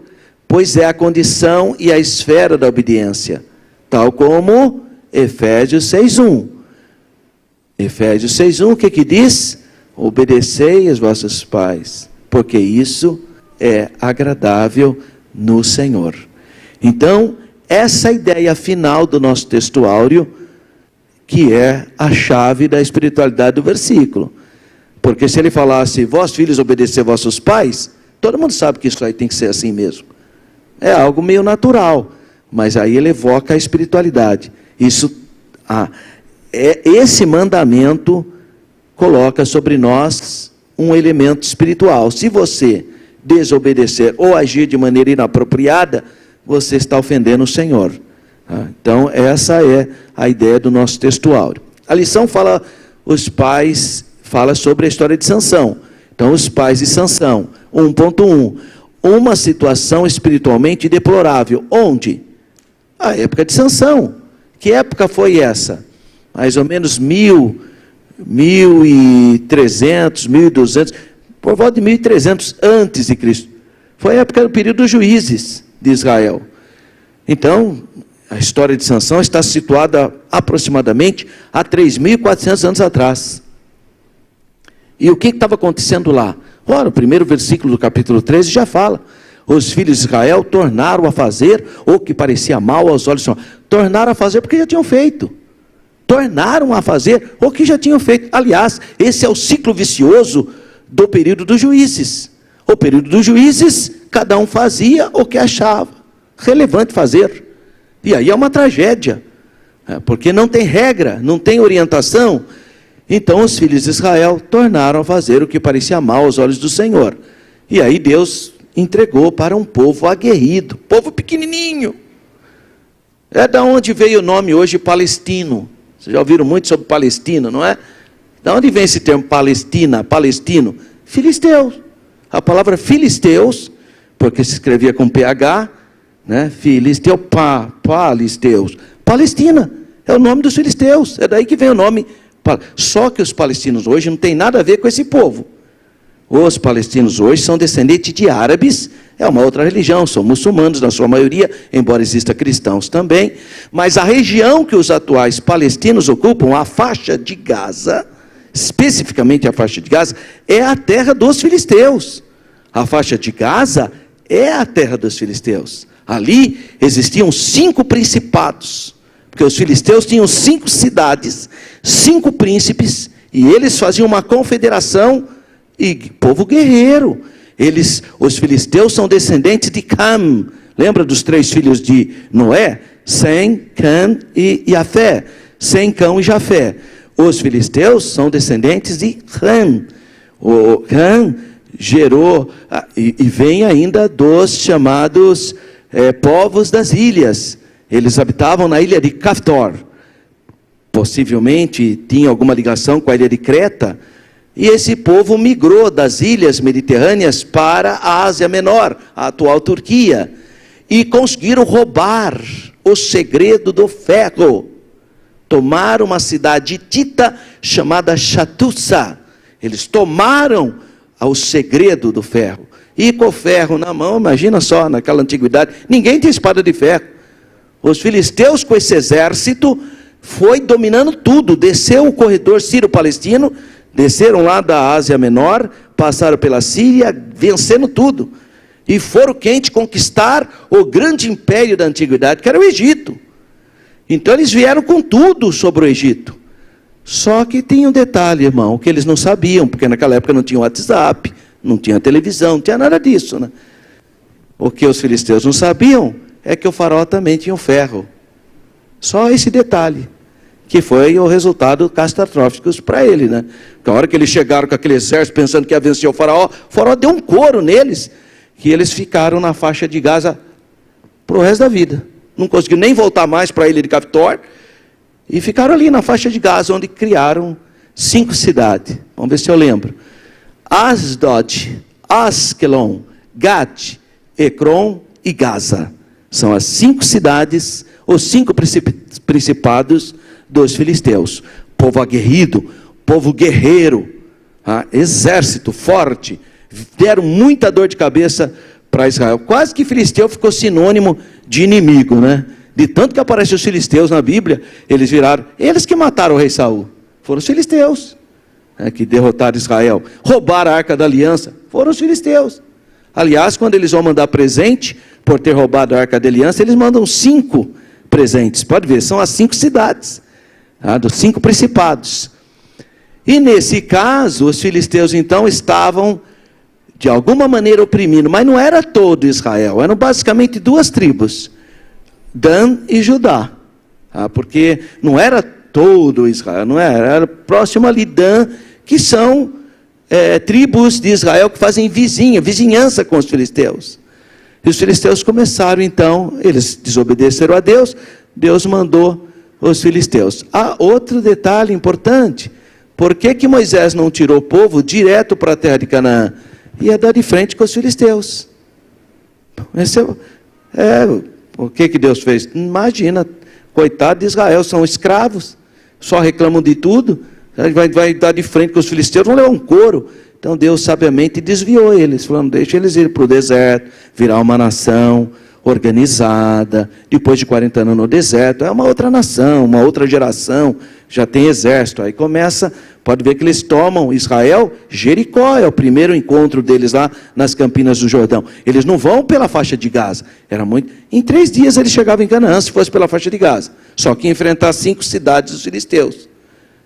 pois é a condição e a esfera da obediência, tal como Efésios 6:1. Efésios 6:1, o que diz? Obedecei aos vossos pais, porque isso é agradável no Senhor. Então, essa ideia final do nosso textuário, que é a chave da espiritualidade do versículo. Porque se ele falasse, vós filhos obedecei vossos pais, todo mundo sabe que isso aí tem que ser assim mesmo. É algo meio natural, mas aí ele evoca a espiritualidade. Esse mandamento coloca sobre nós um elemento espiritual. Se você desobedecer ou agir de maneira inapropriada, você está ofendendo o Senhor. Então, essa é a ideia do nosso textuário. A lição fala sobre a história de Sansão. Então, os pais de Sansão, 1.1, uma situação espiritualmente deplorável. Onde? A época de Sansão. Que época foi essa? Mais ou menos 1300, 1200, por volta de 1300 antes de Cristo. Foi a época do período dos juízes de Israel. Então, a história de Sansão está situada aproximadamente há 3.400 anos atrás. E o que estava acontecendo lá? Ora, o primeiro versículo do capítulo 13 já fala. Os filhos de Israel tornaram a fazer o que parecia mal aos olhos do Senhor. Tornaram a fazer porque já tinham feito. Tornaram a fazer o que já tinham feito. Aliás, esse é o ciclo vicioso do período dos juízes. O período dos juízes, cada um fazia o que achava relevante fazer. E aí é uma tragédia, porque não tem regra, não tem orientação. Então os filhos de Israel tornaram a fazer o que parecia mal aos olhos do Senhor. E aí Deus entregou para um povo aguerrido, povo pequenininho. É da onde veio o nome hoje palestino. Vocês já ouviram muito sobre Palestina, não é? Da onde vem esse termo Palestina, palestino? Filisteus. A palavra filisteus, porque se escrevia com PH, né? Filisteu, Palisteus. Palestina é o nome dos filisteus. É daí que vem o nome. Só que os palestinos hoje não tem nada a ver com esse povo. Os palestinos hoje são descendentes de árabes, é uma outra religião, são muçulmanos na sua maioria, embora existam cristãos também, mas a região que os atuais palestinos ocupam, a faixa de Gaza, especificamente a faixa de Gaza, é a terra dos filisteus. A faixa de Gaza é a terra dos filisteus. Ali existiam 5 principados, porque os filisteus tinham 5 cidades, 5 príncipes, e eles faziam uma confederação. E povo guerreiro. Os filisteus são descendentes de Cam. Lembra dos 3 filhos de Noé? Sem, Cam e Jafé. Sem, Cão e Jafé. Os filisteus são descendentes de Ram. O Ram gerou, e vem ainda dos chamados povos das ilhas. Eles habitavam na ilha de Caftor. Possivelmente tinha alguma ligação com a ilha de Creta. E esse povo migrou das ilhas mediterrâneas para a Ásia Menor, a atual Turquia, e conseguiram roubar o segredo do ferro. Tomaram uma cidade hitita chamada Chatusa. Eles tomaram o segredo do ferro. E com o ferro na mão, imagina só, naquela antiguidade, ninguém tinha espada de ferro. Os filisteus com esse exército foi dominando tudo, desceu o corredor sírio-palestino, desceram lá da Ásia Menor, passaram pela Síria, vencendo tudo. E foram quente conquistar o grande império da antiguidade, que era o Egito. Então eles vieram com tudo sobre o Egito. Só que tinha um detalhe, irmão, que eles não sabiam, porque naquela época não tinha WhatsApp, não tinha televisão, não tinha nada disso, né? O que os filisteus não sabiam é que o faraó também tinha um ferro. Só esse detalhe, que foi o resultado catastrófico para ele, né? Porque a hora que eles chegaram com aquele exército pensando que ia vencer o faraó deu um couro neles, que eles ficaram na faixa de Gaza para o resto da vida. Não conseguiram nem voltar mais para a ilha de Caftor, e ficaram ali na faixa de Gaza, onde criaram 5 cidades. Vamos ver se eu lembro. Asdod, Askelon, Gat, Ecrom e Gaza. São as 5 cidades, os 5 principados dos filisteus. Povo aguerrido, povo guerreiro, exército forte. Deram muita dor de cabeça para Israel. Quase que filisteu ficou sinônimo de inimigo, né? De tanto que aparecem os filisteus na Bíblia, eles viraram, eles que mataram o rei Saul. Foram os filisteus, que derrotaram Israel. Roubaram a Arca da Aliança, foram os filisteus. Aliás, quando eles vão mandar presente, por ter roubado a Arca da Aliança, eles mandam 5 presentes. Pode ver, são as 5 cidades, dos 5 principados. E nesse caso, os filisteus então estavam, de alguma maneira, oprimindo. Mas não era todo Israel, eram basicamente 2 tribos. Dan e Judá. Porque não era todo Israel, não era próximo ali Dan, que são tribos de Israel que fazem vizinhança com os filisteus. E os filisteus começaram então, eles desobedeceram a Deus, Deus mandou os filisteus. Há outro detalhe importante: por que Moisés não tirou o povo direto para a terra de Canaã? Ia dar de frente com os filisteus. O que Deus fez? Imagina, coitado de Israel, são escravos, só reclamam de tudo, vai dar de frente com os filisteus, vão levar um couro. Então Deus sabiamente desviou eles, falando, deixa eles ir para o deserto, virar uma nação organizada, depois de 40 anos no deserto, é uma outra nação, uma outra geração, já tem exército. Aí começa, pode ver que eles tomam Israel, Jericó é o primeiro encontro deles lá nas campinas do Jordão. Eles não vão pela faixa de Gaza, era muito. Em 3 dias eles chegavam em Canaã, se fosse pela faixa de Gaza, só que enfrentar 5 cidades dos filisteus.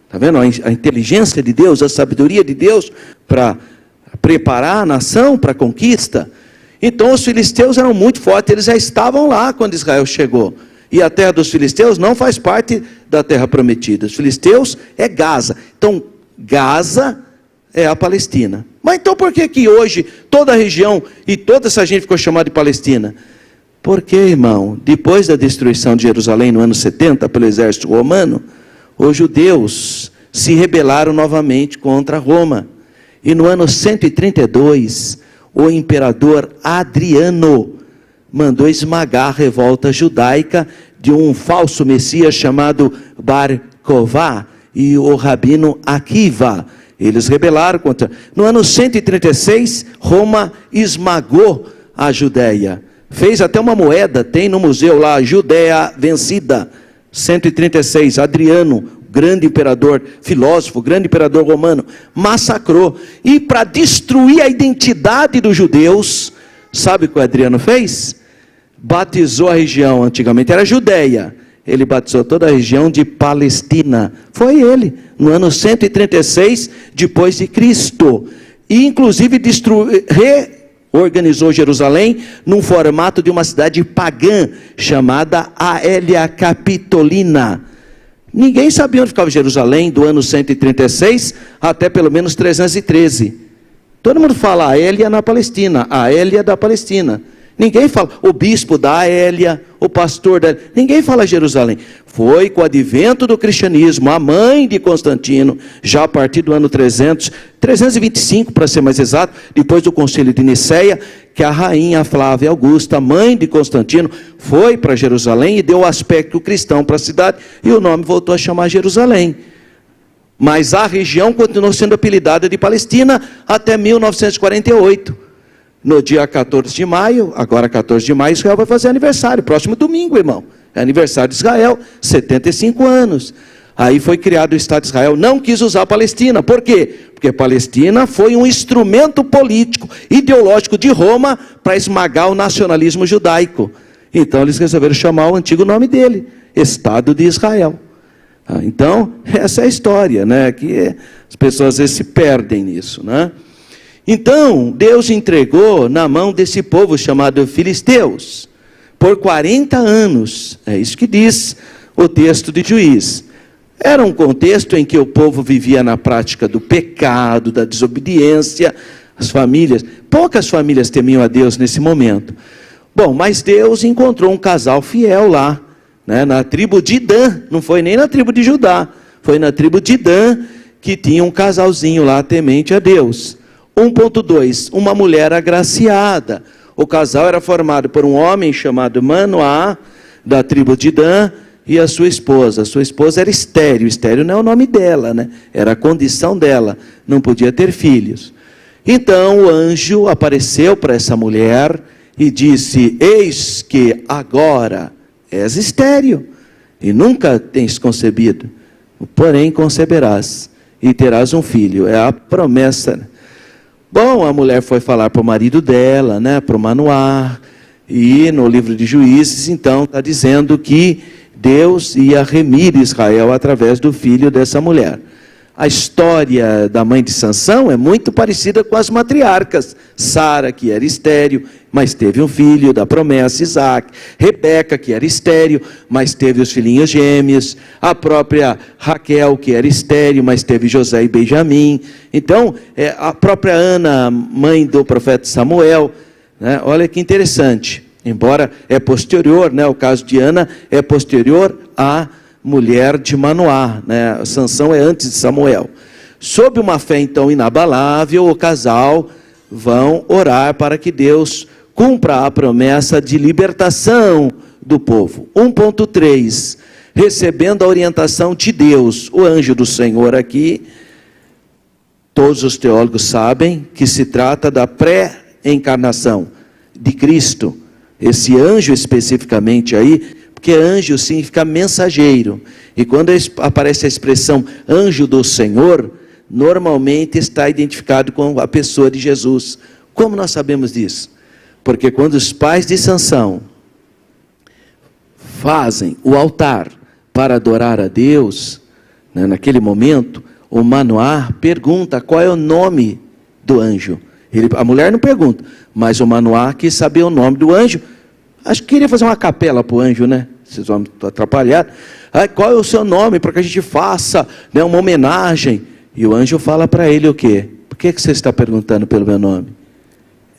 Está vendo a inteligência de Deus, a sabedoria de Deus para preparar a nação para a conquista? Então os filisteus eram muito fortes, eles já estavam lá quando Israel chegou. E a terra dos filisteus não faz parte da terra prometida. Os filisteus é Gaza. Então Gaza é a Palestina. Mas então por que hoje toda a região e toda essa gente ficou chamada de Palestina? Porque, irmão, depois da destruição de Jerusalém no ano 70 pelo exército romano, os judeus se rebelaram novamente contra Roma. E no ano 132, o imperador Adriano mandou esmagar a revolta judaica de um falso messias chamado Bar Kokhba e o rabino Akiva. Eles rebelaram contra. No ano 136, Roma esmagou a Judéia. Fez até uma moeda, tem no museu lá, Judéia vencida. 136, Adriano, grande imperador, filósofo, grande imperador romano, massacrou. E para destruir a identidade dos judeus, sabe o que o Adriano fez? Batizou a região, antigamente era Judéia, ele batizou toda a região de Palestina. Foi ele, no ano 136, depois de Cristo. E inclusive reorganizou Jerusalém num formato de uma cidade pagã, chamada Aélia Capitolina. Ninguém sabia onde ficava Jerusalém do ano 136 até pelo menos 313. Todo mundo fala Aélia na Palestina, Aélia da Palestina. Ninguém fala, o bispo da Aélia, o pastor da... Ninguém fala Jerusalém. Foi com o advento do cristianismo, a mãe de Constantino, já a partir do ano 325 para ser mais exato, depois do concílio de Niceia, que a rainha Flávia Augusta, mãe de Constantino, foi para Jerusalém e deu o aspecto cristão para a cidade, e o nome voltou a chamar Jerusalém. Mas a região continuou sendo apelidada de Palestina até 1948. No dia 14 de maio, agora 14 de maio, Israel vai fazer aniversário, próximo domingo, irmão. É aniversário de Israel, 75 anos. Aí foi criado o Estado de Israel, não quis usar a Palestina. Por quê? Porque a Palestina foi um instrumento político, ideológico de Roma para esmagar o nacionalismo judaico. Então eles resolveram chamar o antigo nome dele, Estado de Israel. Então, essa é a história, né? Que as pessoas às vezes se perdem nisso, né? Então, Deus entregou na mão desse povo chamado filisteus, por 40 anos, é isso que diz o texto de Juízes. Era um contexto em que o povo vivia na prática do pecado, da desobediência, as famílias, poucas famílias temiam a Deus nesse momento. Bom, mas Deus encontrou um casal fiel lá, né, na tribo de Dan, não foi nem na tribo de Judá, foi na tribo de Dan, que tinha um casalzinho lá temente a Deus. 1.2, uma mulher agraciada. O casal era formado por um homem chamado Manoá, da tribo de Dan, e a sua esposa. A sua esposa era estéril. Estéril não é o nome dela, né? Era a condição dela. Não podia ter filhos. Então o anjo apareceu para essa mulher e disse: eis que agora és estéril e nunca tens concebido, porém conceberás e terás um filho. É a promessa. Bom, a mulher foi falar para o marido dela, né, para o Manoá, e no livro de Juízes, então, está dizendo que Deus ia remir Israel através do filho dessa mulher. A história da mãe de Sansão é muito parecida com as matriarcas. Sara, que era estéril, mas teve um filho da promessa, Isaac. Rebeca, que era estéril, mas teve os filhinhos gêmeos. A própria Raquel, que era estéril, mas teve José e Benjamim. Então, a própria Ana, mãe do profeta Samuel, né? Olha que interessante. Embora é posterior, né? O caso de Ana é posterior a mulher de Manoá, né? Sansão é antes de Samuel. Sob uma fé então inabalável, o casal vão orar para que Deus cumpra a promessa de libertação do povo. 1.3, recebendo a orientação de Deus, o anjo do Senhor aqui, todos os teólogos sabem que se trata da pré-encarnação de Cristo. Esse anjo especificamente aí, porque anjo significa mensageiro, e quando aparece a expressão anjo do Senhor, normalmente está identificado com a pessoa de Jesus. Como nós sabemos disso? Porque quando os pais de Sansão fazem o altar para adorar a Deus, né, naquele momento, o Manoá pergunta qual é o nome do anjo. A mulher não pergunta, mas o Manoá quis saber o nome do anjo. Acho que queria fazer uma capela para o anjo, né? Vocês vão atrapalhar. Qual é o seu nome para que a gente faça, né, uma homenagem? E o anjo fala para ele o quê? Por que você está perguntando pelo meu nome?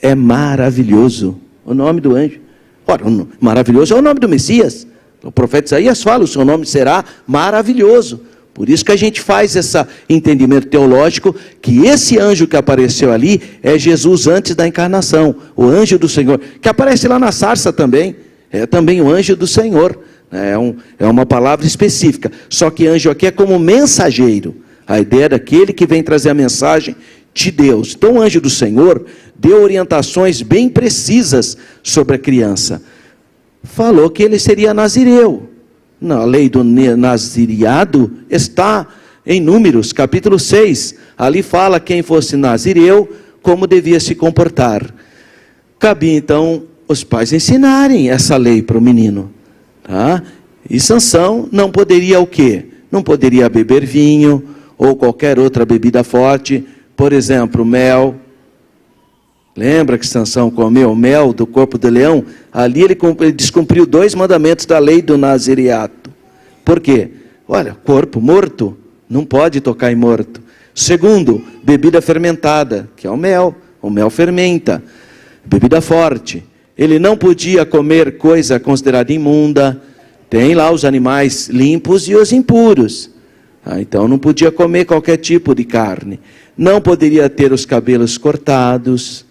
É maravilhoso o nome do anjo. Ora, maravilhoso é o nome do Messias. O profeta Isaías fala: o seu nome será maravilhoso. Por isso que a gente faz esse entendimento teológico, que esse anjo que apareceu ali é Jesus antes da encarnação, o anjo do Senhor, que aparece lá na sarça também, é também o anjo do Senhor, é uma palavra específica, só que anjo aqui é como mensageiro, a ideia daquele que vem trazer a mensagem de Deus. Então o anjo do Senhor deu orientações bem precisas sobre a criança, falou que ele seria nazireu. Na lei do nazireado está em Números, capítulo 6. Ali fala quem fosse nazireu, como devia se comportar. Cabia então os pais ensinarem essa lei para o menino. Tá? E Sansão não poderia o quê? Não poderia beber vinho ou qualquer outra bebida forte. Por exemplo, mel. Lembra que Sansão comeu mel do corpo do leão? Ali ele descumpriu 2 mandamentos da lei do nazireato. Por quê? Olha, corpo morto, não pode tocar em morto. Segundo, bebida fermentada, que é o mel fermenta. Bebida forte. Ele não podia comer coisa considerada imunda. Tem lá os animais limpos e os impuros. Então não podia comer qualquer tipo de carne. Não poderia ter os cabelos cortados.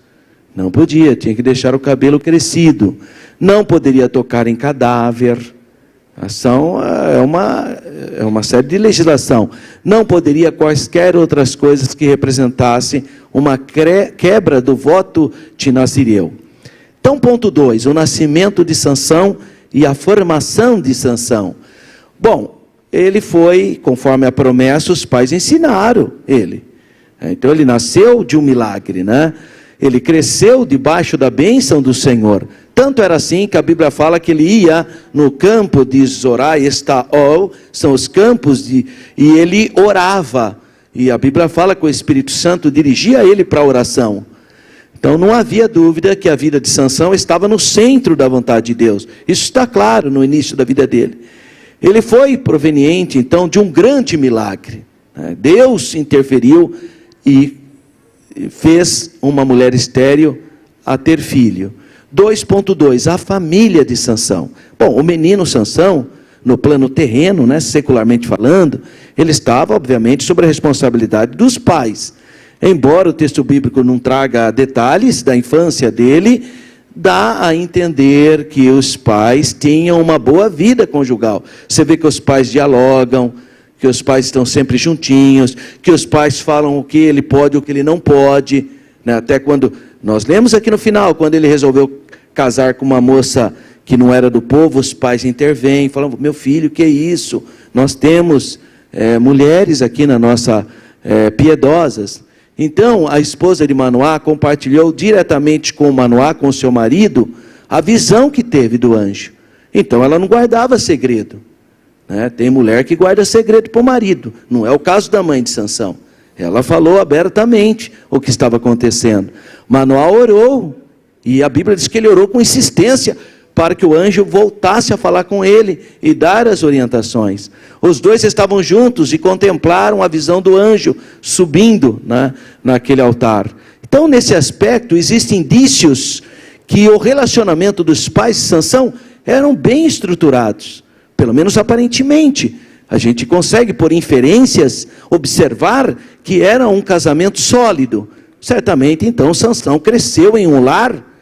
Não podia, tinha que deixar o cabelo crescido. Não poderia tocar em cadáver. É uma série de legislação. Não poderia quaisquer outras coisas que representassem uma quebra do voto de nazireu. Então, ponto 2, o nascimento de Sansão e a formação de Sansão. Bom, ele foi, conforme a promessa, os pais ensinaram ele. Então ele nasceu de um milagre, né? Ele cresceu debaixo da bênção do Senhor. Tanto era assim que a Bíblia fala que ele ia no campo de Zorá e Estaol, são os campos, e ele orava. E a Bíblia fala que o Espírito Santo dirigia ele para a oração. Então não havia dúvida que a vida de Sansão estava no centro da vontade de Deus. Isso está claro no início da vida dele. Ele foi proveniente então de um grande milagre. Deus interferiu e fez uma mulher estéril a ter filho. 2.2, a família de Sansão. Bom, o menino Sansão no plano terreno, né, secularmente falando, ele estava, obviamente, sob a responsabilidade dos pais. Embora o texto bíblico não traga detalhes da infância dele, dá a entender que os pais tinham uma boa vida conjugal. Você vê que os pais dialogam, que os pais estão sempre juntinhos, que os pais falam o que ele pode e o que ele não pode, né? Até quando, nós lemos aqui no final, quando ele resolveu casar com uma moça que não era do povo, os pais intervêm, falam, meu filho, que é isso? Nós temos mulheres aqui na nossa, piedosas. Então, a esposa de Manoá compartilhou diretamente com Manoá, com seu marido, a visão que teve do anjo. Então, ela não guardava segredo, né? Tem mulher que guarda segredo para o marido, não é o caso da mãe de Sansão. Ela falou abertamente o que estava acontecendo. Manoá orou, e a Bíblia diz que ele orou com insistência, para que o anjo voltasse a falar com ele e dar as orientações. Os dois estavam juntos e contemplaram a visão do anjo subindo, né, naquele altar. Então, nesse aspecto, existem indícios que o relacionamento dos pais de Sansão eram bem estruturados, pelo menos aparentemente. A gente consegue, por inferências, observar que era um casamento sólido. Certamente, então, Sansão cresceu em um lar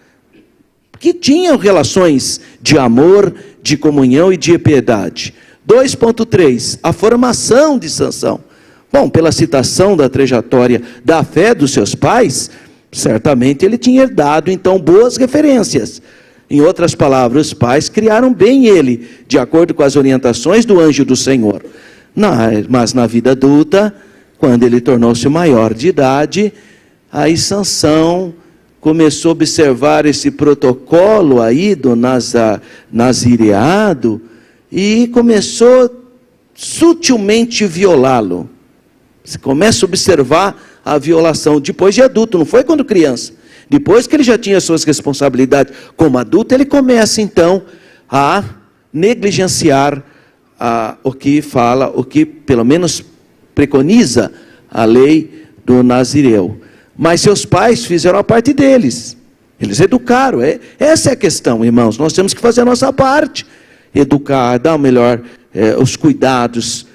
que tinham relações de amor, de comunhão e de piedade. 2.3, a formação de Sansão. Bom, pela citação da trajetória da fé dos seus pais, certamente ele tinha herdado, então, boas referências. Em outras palavras, os pais criaram bem ele, de acordo com as orientações do anjo do Senhor. Mas na vida adulta, quando ele tornou-se maior de idade, aí Sansão começou a observar esse protocolo aí do nazireado e começou sutilmente violá-lo. Você começa a observar a violação depois de adulto, não foi quando criança. Depois que ele já tinha suas responsabilidades como adulto, ele começa então a negligenciar o que fala, o que pelo menos preconiza a lei do Nazireu. Mas seus pais fizeram a parte deles, eles educaram, essa é a questão, irmãos, nós temos que fazer a nossa parte, educar, dar o melhor, os cuidados,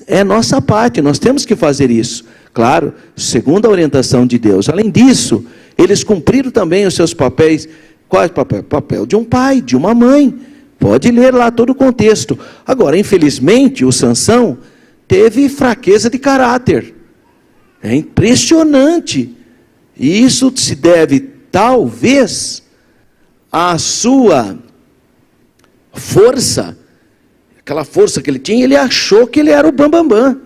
é nossa parte, nós temos que fazer isso, claro, segundo a orientação de Deus. Além disso, eles cumpriram também os seus papéis. Qual é o papel? Papel de um pai, de uma mãe, pode ler lá todo o contexto. Agora, infelizmente, o Sansão teve fraqueza de caráter, é impressionante. E isso se deve, talvez, à sua força, aquela força que ele tinha, ele achou que ele era o bambambam,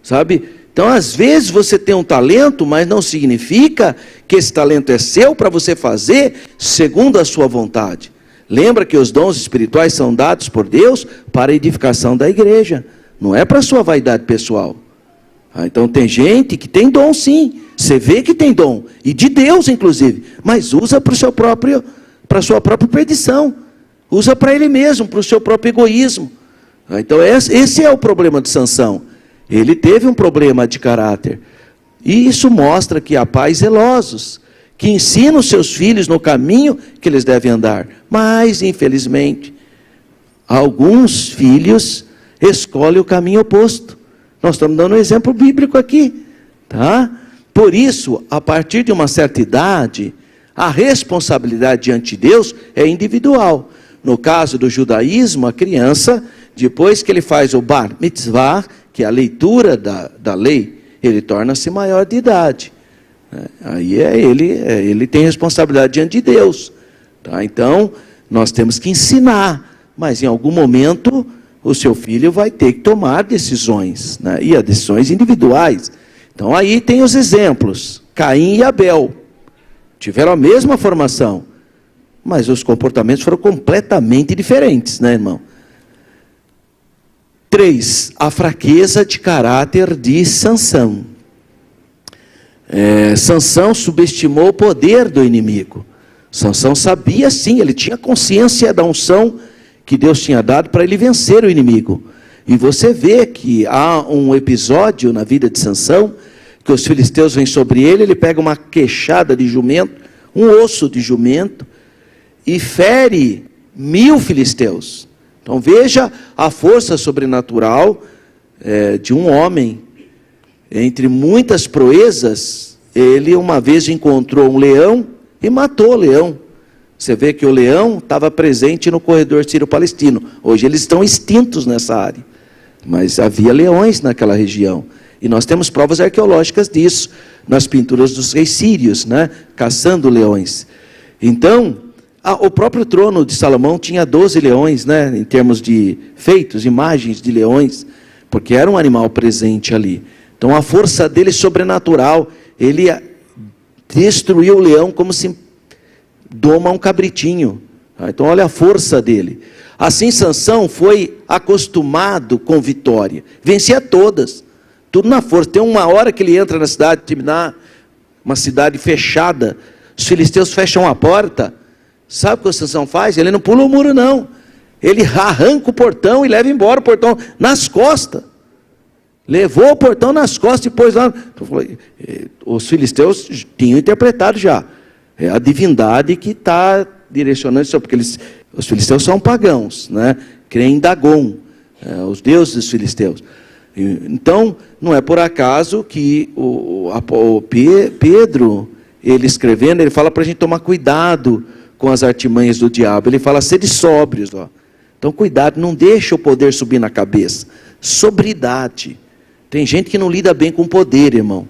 sabe? Então, às vezes, você tem um talento, mas não significa que esse talento é seu para você fazer segundo a sua vontade. Lembra que os dons espirituais são dados por Deus para a edificação da igreja, não é para a sua vaidade pessoal. Então tem gente que tem dom sim, você vê que tem dom, e de Deus inclusive, mas usa para a sua própria perdição, usa para ele mesmo, para o seu próprio egoísmo. Então esse é o problema de Sansão, ele teve um problema de caráter, e isso mostra que há pais zelosos, que ensinam os seus filhos no caminho que eles devem andar, mas infelizmente, alguns filhos escolhem o caminho oposto. Nós estamos dando um exemplo bíblico aqui, tá? Por isso, a partir de uma certa idade, a responsabilidade diante de Deus é individual. No caso do judaísmo, a criança, depois que ele faz o bar mitzvah, que é a leitura da lei, ele torna-se maior de idade. Aí ele tem responsabilidade diante de Deus, tá? Então, nós temos que ensinar, mas em algum momento o seu filho vai ter que tomar decisões, né? E as decisões individuais. Então aí tem os exemplos, Caim e Abel, tiveram a mesma formação, mas os comportamentos foram completamente diferentes, né, irmão? 3, a fraqueza de caráter de Sansão. Sansão subestimou o poder do inimigo. Sansão sabia sim, ele tinha consciência da unção que Deus tinha dado para ele vencer o inimigo. E você vê que há um episódio na vida de Sansão, que os filisteus vêm sobre ele, ele pega uma queixada de jumento, um osso de jumento, e fere 1000 filisteus. Então veja a força sobrenatural de um homem. Entre muitas proezas, ele uma vez encontrou um leão e matou o leão. Você vê que o leão estava presente no corredor sírio-palestino. Hoje eles estão extintos nessa área. Mas havia leões naquela região. E nós temos provas arqueológicas disso, nas pinturas dos reis sírios, né? Caçando leões. Então, o próprio trono de Salomão tinha 12 leões, né? Em termos de feitos, imagens de leões, porque era um animal presente ali. Então a força dele sobrenatural, ele destruiu o leão como se doma um cabritinho. Então olha a força dele. Assim Sansão foi acostumado com vitória, vencia todas, tudo na força. Tem uma hora que ele entra na cidade de Timná, uma cidade fechada, os filisteus fecham a porta. Sabe o que o Sansão faz? Ele não pula o muro não, ele arranca o portão e leva embora o portão nas costas. Levou o portão nas costas e pôs lá. Os filisteus tinham interpretado já. É a divindade que está direcionando isso, porque os filisteus são pagãos, né? Creem em Dagon, os deuses dos filisteus. Então, não é por acaso que Pedro, ele escrevendo, ele fala para a gente tomar cuidado com as artimanhas do diabo. Ele fala, sede sóbrios. Ó. Então, cuidado, não deixa o poder subir na cabeça. Sobriedade. Tem gente que não lida bem com poder, irmão.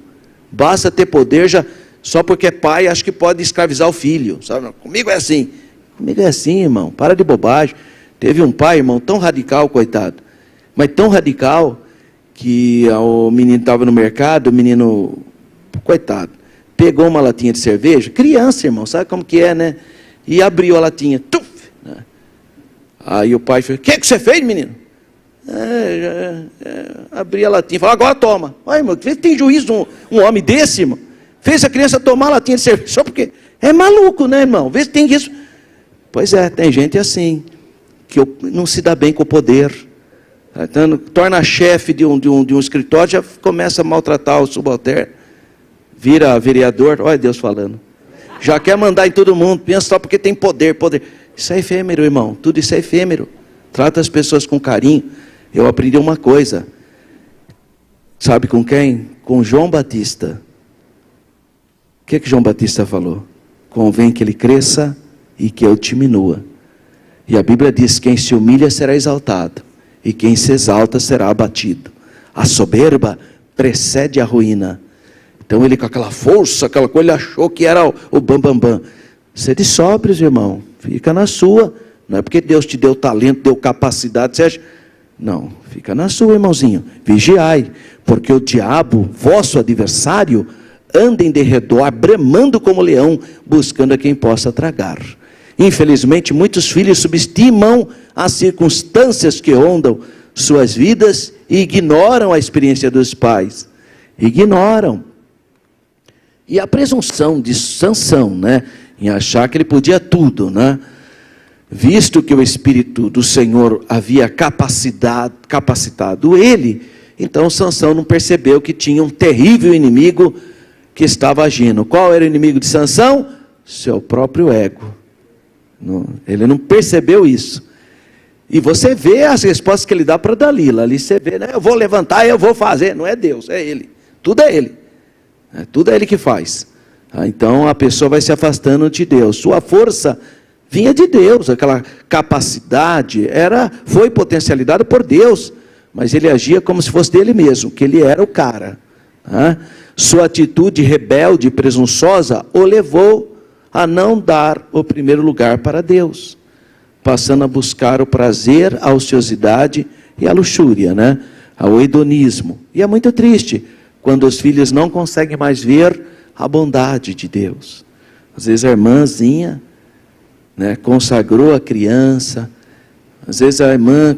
Basta ter poder, já, só porque é pai, acho que pode escravizar o filho. Sabe? Comigo é assim. Comigo é assim, irmão. Para de bobagem. Teve um pai, irmão, tão radical, coitado. Mas tão radical, que o menino estava no mercado, o menino, coitado, pegou uma latinha de cerveja. Criança, irmão, sabe como que é, né? E abriu a latinha. Tuf, né? Aí o pai falou, o que você fez, menino? Abri a latinha, falou, agora toma. Ai, irmão, tem juízo um homem desse, irmão? Fez a criança tomar a latinha de cerveja, só porque é maluco, né, irmão? Vê se tem isso. Pois é, tem gente assim, que não se dá bem com o poder. Então, torna chefe de um escritório, já começa a maltratar o subalterno. Vira vereador, olha Deus falando. Já quer mandar em todo mundo, pensa só porque tem poder. Isso é efêmero, irmão, tudo isso é efêmero. Trata as pessoas com carinho. Eu aprendi uma coisa, sabe com quem? Com João Batista. O que João Batista falou? Convém que ele cresça e que eu diminua. E a Bíblia diz, quem se humilha será exaltado, e quem se exalta será abatido. A soberba precede a ruína. Então ele com aquela força, aquela coisa, ele achou que era o bambambam. Sede sóbrios, irmão, fica na sua. Não é porque Deus te deu talento, deu capacidade, você acha... Não, fica na sua, irmãozinho. Vigiai, porque o diabo, vosso adversário, anda em derredor, bramando como leão, buscando a quem possa tragar. Infelizmente, muitos filhos subestimam as circunstâncias que rondam suas vidas e ignoram a experiência dos pais. Ignoram. E a presunção de Sansão, né, em achar que ele podia tudo, né? Visto que o Espírito do Senhor havia capacitado ele, então Sansão não percebeu que tinha um terrível inimigo que estava agindo. Qual era o inimigo de Sansão? Seu próprio ego. Ele não percebeu isso. E você vê as respostas que ele dá para Dalila. Ali você vê, né? Eu vou levantar, eu vou fazer. Não é Deus, é ele. Tudo é ele. Tudo é ele que faz. Então a pessoa vai se afastando de Deus. Sua força vinha de Deus, aquela capacidade foi potencializada por Deus, mas ele agia como se fosse dele mesmo, que ele era o cara. Sua atitude rebelde e presunçosa o levou a não dar o primeiro lugar para Deus, passando a buscar o prazer, a ociosidade e a luxúria, né? Ao hedonismo. E é muito triste quando os filhos não conseguem mais ver a bondade de Deus. Às vezes a irmãzinha, né, consagrou a criança, às vezes a irmã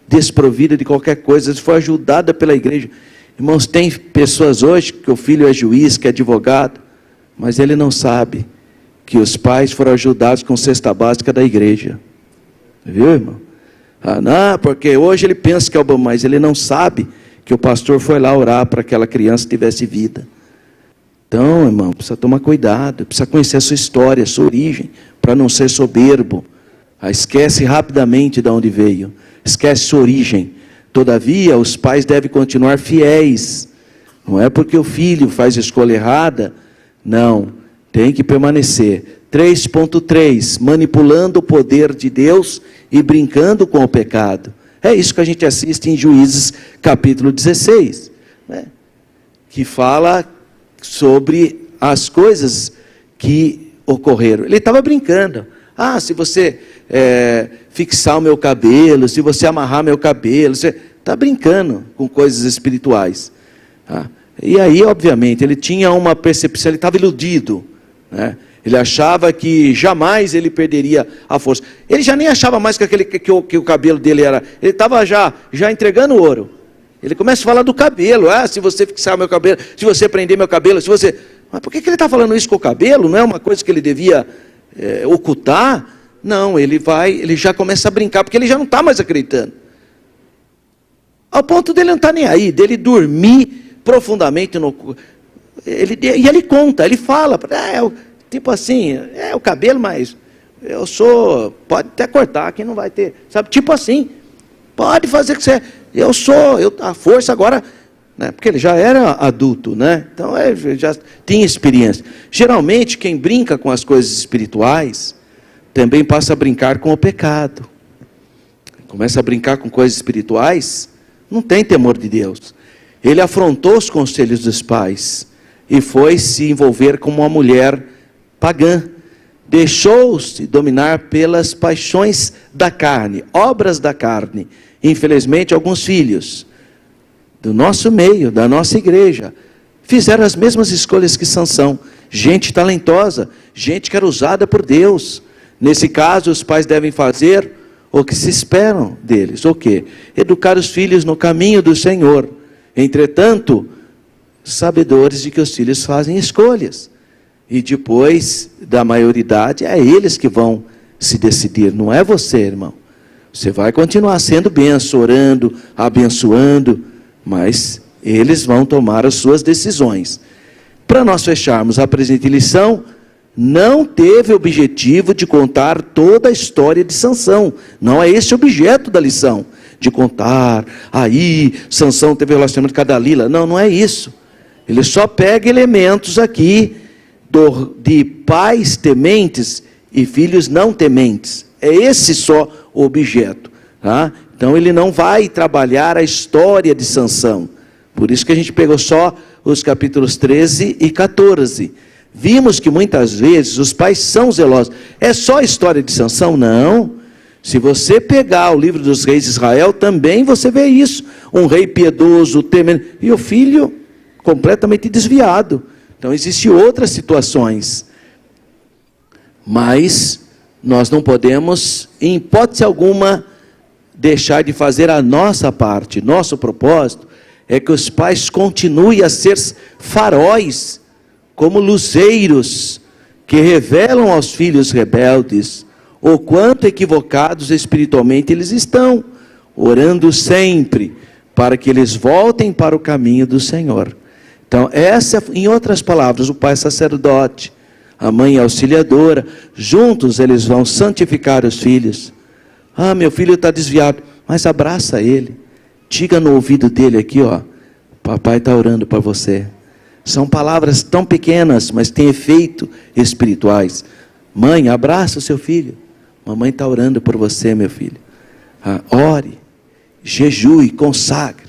desprovida de qualquer coisa, foi ajudada pela igreja. Irmãos, tem pessoas hoje que o filho é juiz, que é advogado, mas ele não sabe que os pais foram ajudados com cesta básica da igreja. Viu, irmão? Não, porque hoje ele pensa que é o bom, mas ele não sabe que o pastor foi lá orar para que aquela criança tivesse vida. Então, irmão, precisa tomar cuidado, precisa conhecer a sua história, a sua origem, para não ser soberbo. Esquece rapidamente de onde veio, esquece sua origem. Todavia, os pais devem continuar fiéis. Não é porque o filho faz escolha errada, não, tem que permanecer. 3.3, manipulando o poder de Deus e brincando com o pecado. É isso que a gente assiste em Juízes capítulo 16, né? Que fala sobre as coisas que ocorreram. Ele estava brincando. Se você fixar o meu cabelo, se você amarrar meu cabelo, você está brincando com coisas espirituais. E aí, obviamente, ele tinha uma percepção, ele estava iludido, né? Ele achava que jamais ele perderia a força. Ele já nem achava mais que o cabelo dele era... Ele estava já entregando ouro. Ele começa a falar do cabelo. Se você fixar meu cabelo, se você prender meu cabelo, se você... Mas por que ele está falando isso com o cabelo? Não é uma coisa que ele devia ocultar? Não, ele já começa a brincar, porque ele já não está mais acreditando. Ao ponto dele não estar nem aí, dele dormir profundamente no... E ele conta, ele fala... Tipo assim, o cabelo, mas eu sou, pode até cortar, que não vai ter, sabe? Tipo assim, pode fazer que você, a força agora, né? Porque ele já era adulto, né? Então, já tinha experiência. Geralmente, quem brinca com as coisas espirituais, também passa a brincar com o pecado. Começa a brincar com coisas espirituais, não tem temor de Deus. Ele afrontou os conselhos dos pais, e foi se envolver com uma mulher pagã, deixou-se dominar pelas paixões da carne, obras da carne. Infelizmente, alguns filhos do nosso meio, da nossa igreja, fizeram as mesmas escolhas que Sansão. Gente talentosa, gente que era usada por Deus. Nesse caso, os pais devem fazer o que se esperam deles. O quê? Educar os filhos no caminho do Senhor. Entretanto, sabedores de que os filhos fazem escolhas. E depois da maioridade, é eles que vão se decidir, não é você, irmão. Você vai continuar sendo benção, orando, abençoando, mas eles vão tomar as suas decisões. Para nós fecharmos a presente lição, não teve objetivo de contar toda a história de Sansão. Não é esse o objeto da lição, de contar, Sansão teve relacionamento com a Dalila. Não é isso. Ele só pega elementos aqui, de pais tementes e filhos não tementes. É esse só o objeto, tá? Então ele não vai trabalhar a história de Sansão. Por isso que a gente pegou só os capítulos 13 e 14. Vimos que muitas vezes os pais são zelosos. É só a história de Sansão? Não. Se você pegar o livro dos reis de Israel, também você vê isso. Um rei piedoso, temendo, e o filho completamente desviado. Então, existem outras situações, mas nós não podemos, em hipótese alguma, deixar de fazer a nossa parte. Nosso propósito é que os pais continuem a ser faróis, como luzeiros, que revelam aos filhos rebeldes o quanto equivocados espiritualmente eles estão, orando sempre para que eles voltem para o caminho do Senhor. Então, em outras palavras, o pai sacerdote, a mãe auxiliadora, juntos eles vão santificar os filhos. Meu filho está desviado, mas abraça ele, diga no ouvido dele aqui, papai está orando para você. São palavras tão pequenas, mas têm efeito espirituais. Mãe, abraça o seu filho, mamãe está orando por você, meu filho. Ore, jejue, consagre.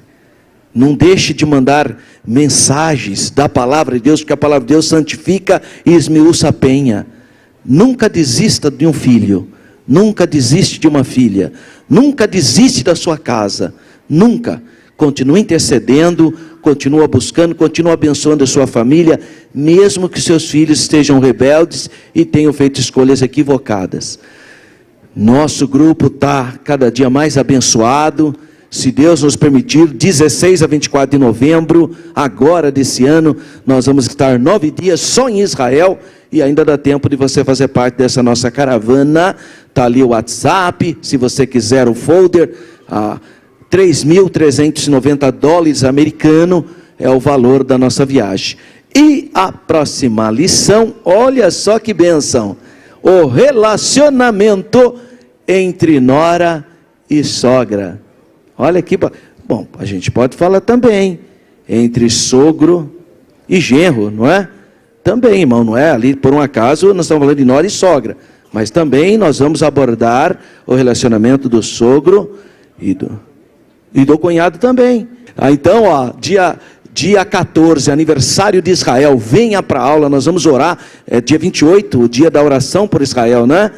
Não deixe de mandar mensagens da palavra de Deus, porque a palavra de Deus santifica e esmiuça a penha. Nunca desista de um filho, nunca desiste de uma filha, nunca desiste da sua casa, nunca. Continua intercedendo, continua buscando, continua abençoando a sua família, mesmo que seus filhos estejam rebeldes e tenham feito escolhas equivocadas. Nosso grupo está cada dia mais abençoado. Se Deus nos permitir, 16 a 24 de novembro, agora desse ano, nós vamos estar 9 dias só em Israel, e ainda dá tempo de você fazer parte dessa nossa caravana. Está ali o WhatsApp, se você quiser o folder, $3.390 americano é o valor da nossa viagem. E a próxima lição, olha só que bênção, o relacionamento entre nora e sogra. Olha aqui, bom, a gente pode falar também entre sogro e genro, não é? Também, irmão, não é? Ali, por um acaso, nós estamos falando de nora e sogra, mas também nós vamos abordar o relacionamento do sogro e do cunhado também. Então, ó, dia 14, aniversário de Israel, venha para a aula, nós vamos orar, dia 28, o dia da oração por Israel, né?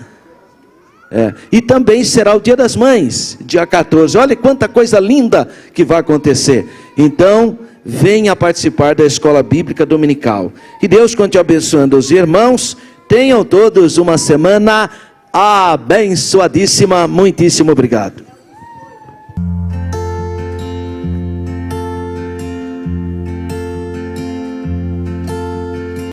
E também será o dia das mães, dia 14, olha quanta coisa linda que vai acontecer. Então, venha participar da escola bíblica dominical. Que Deus continue abençoando os irmãos, tenham todos uma semana abençoadíssima, muitíssimo obrigado.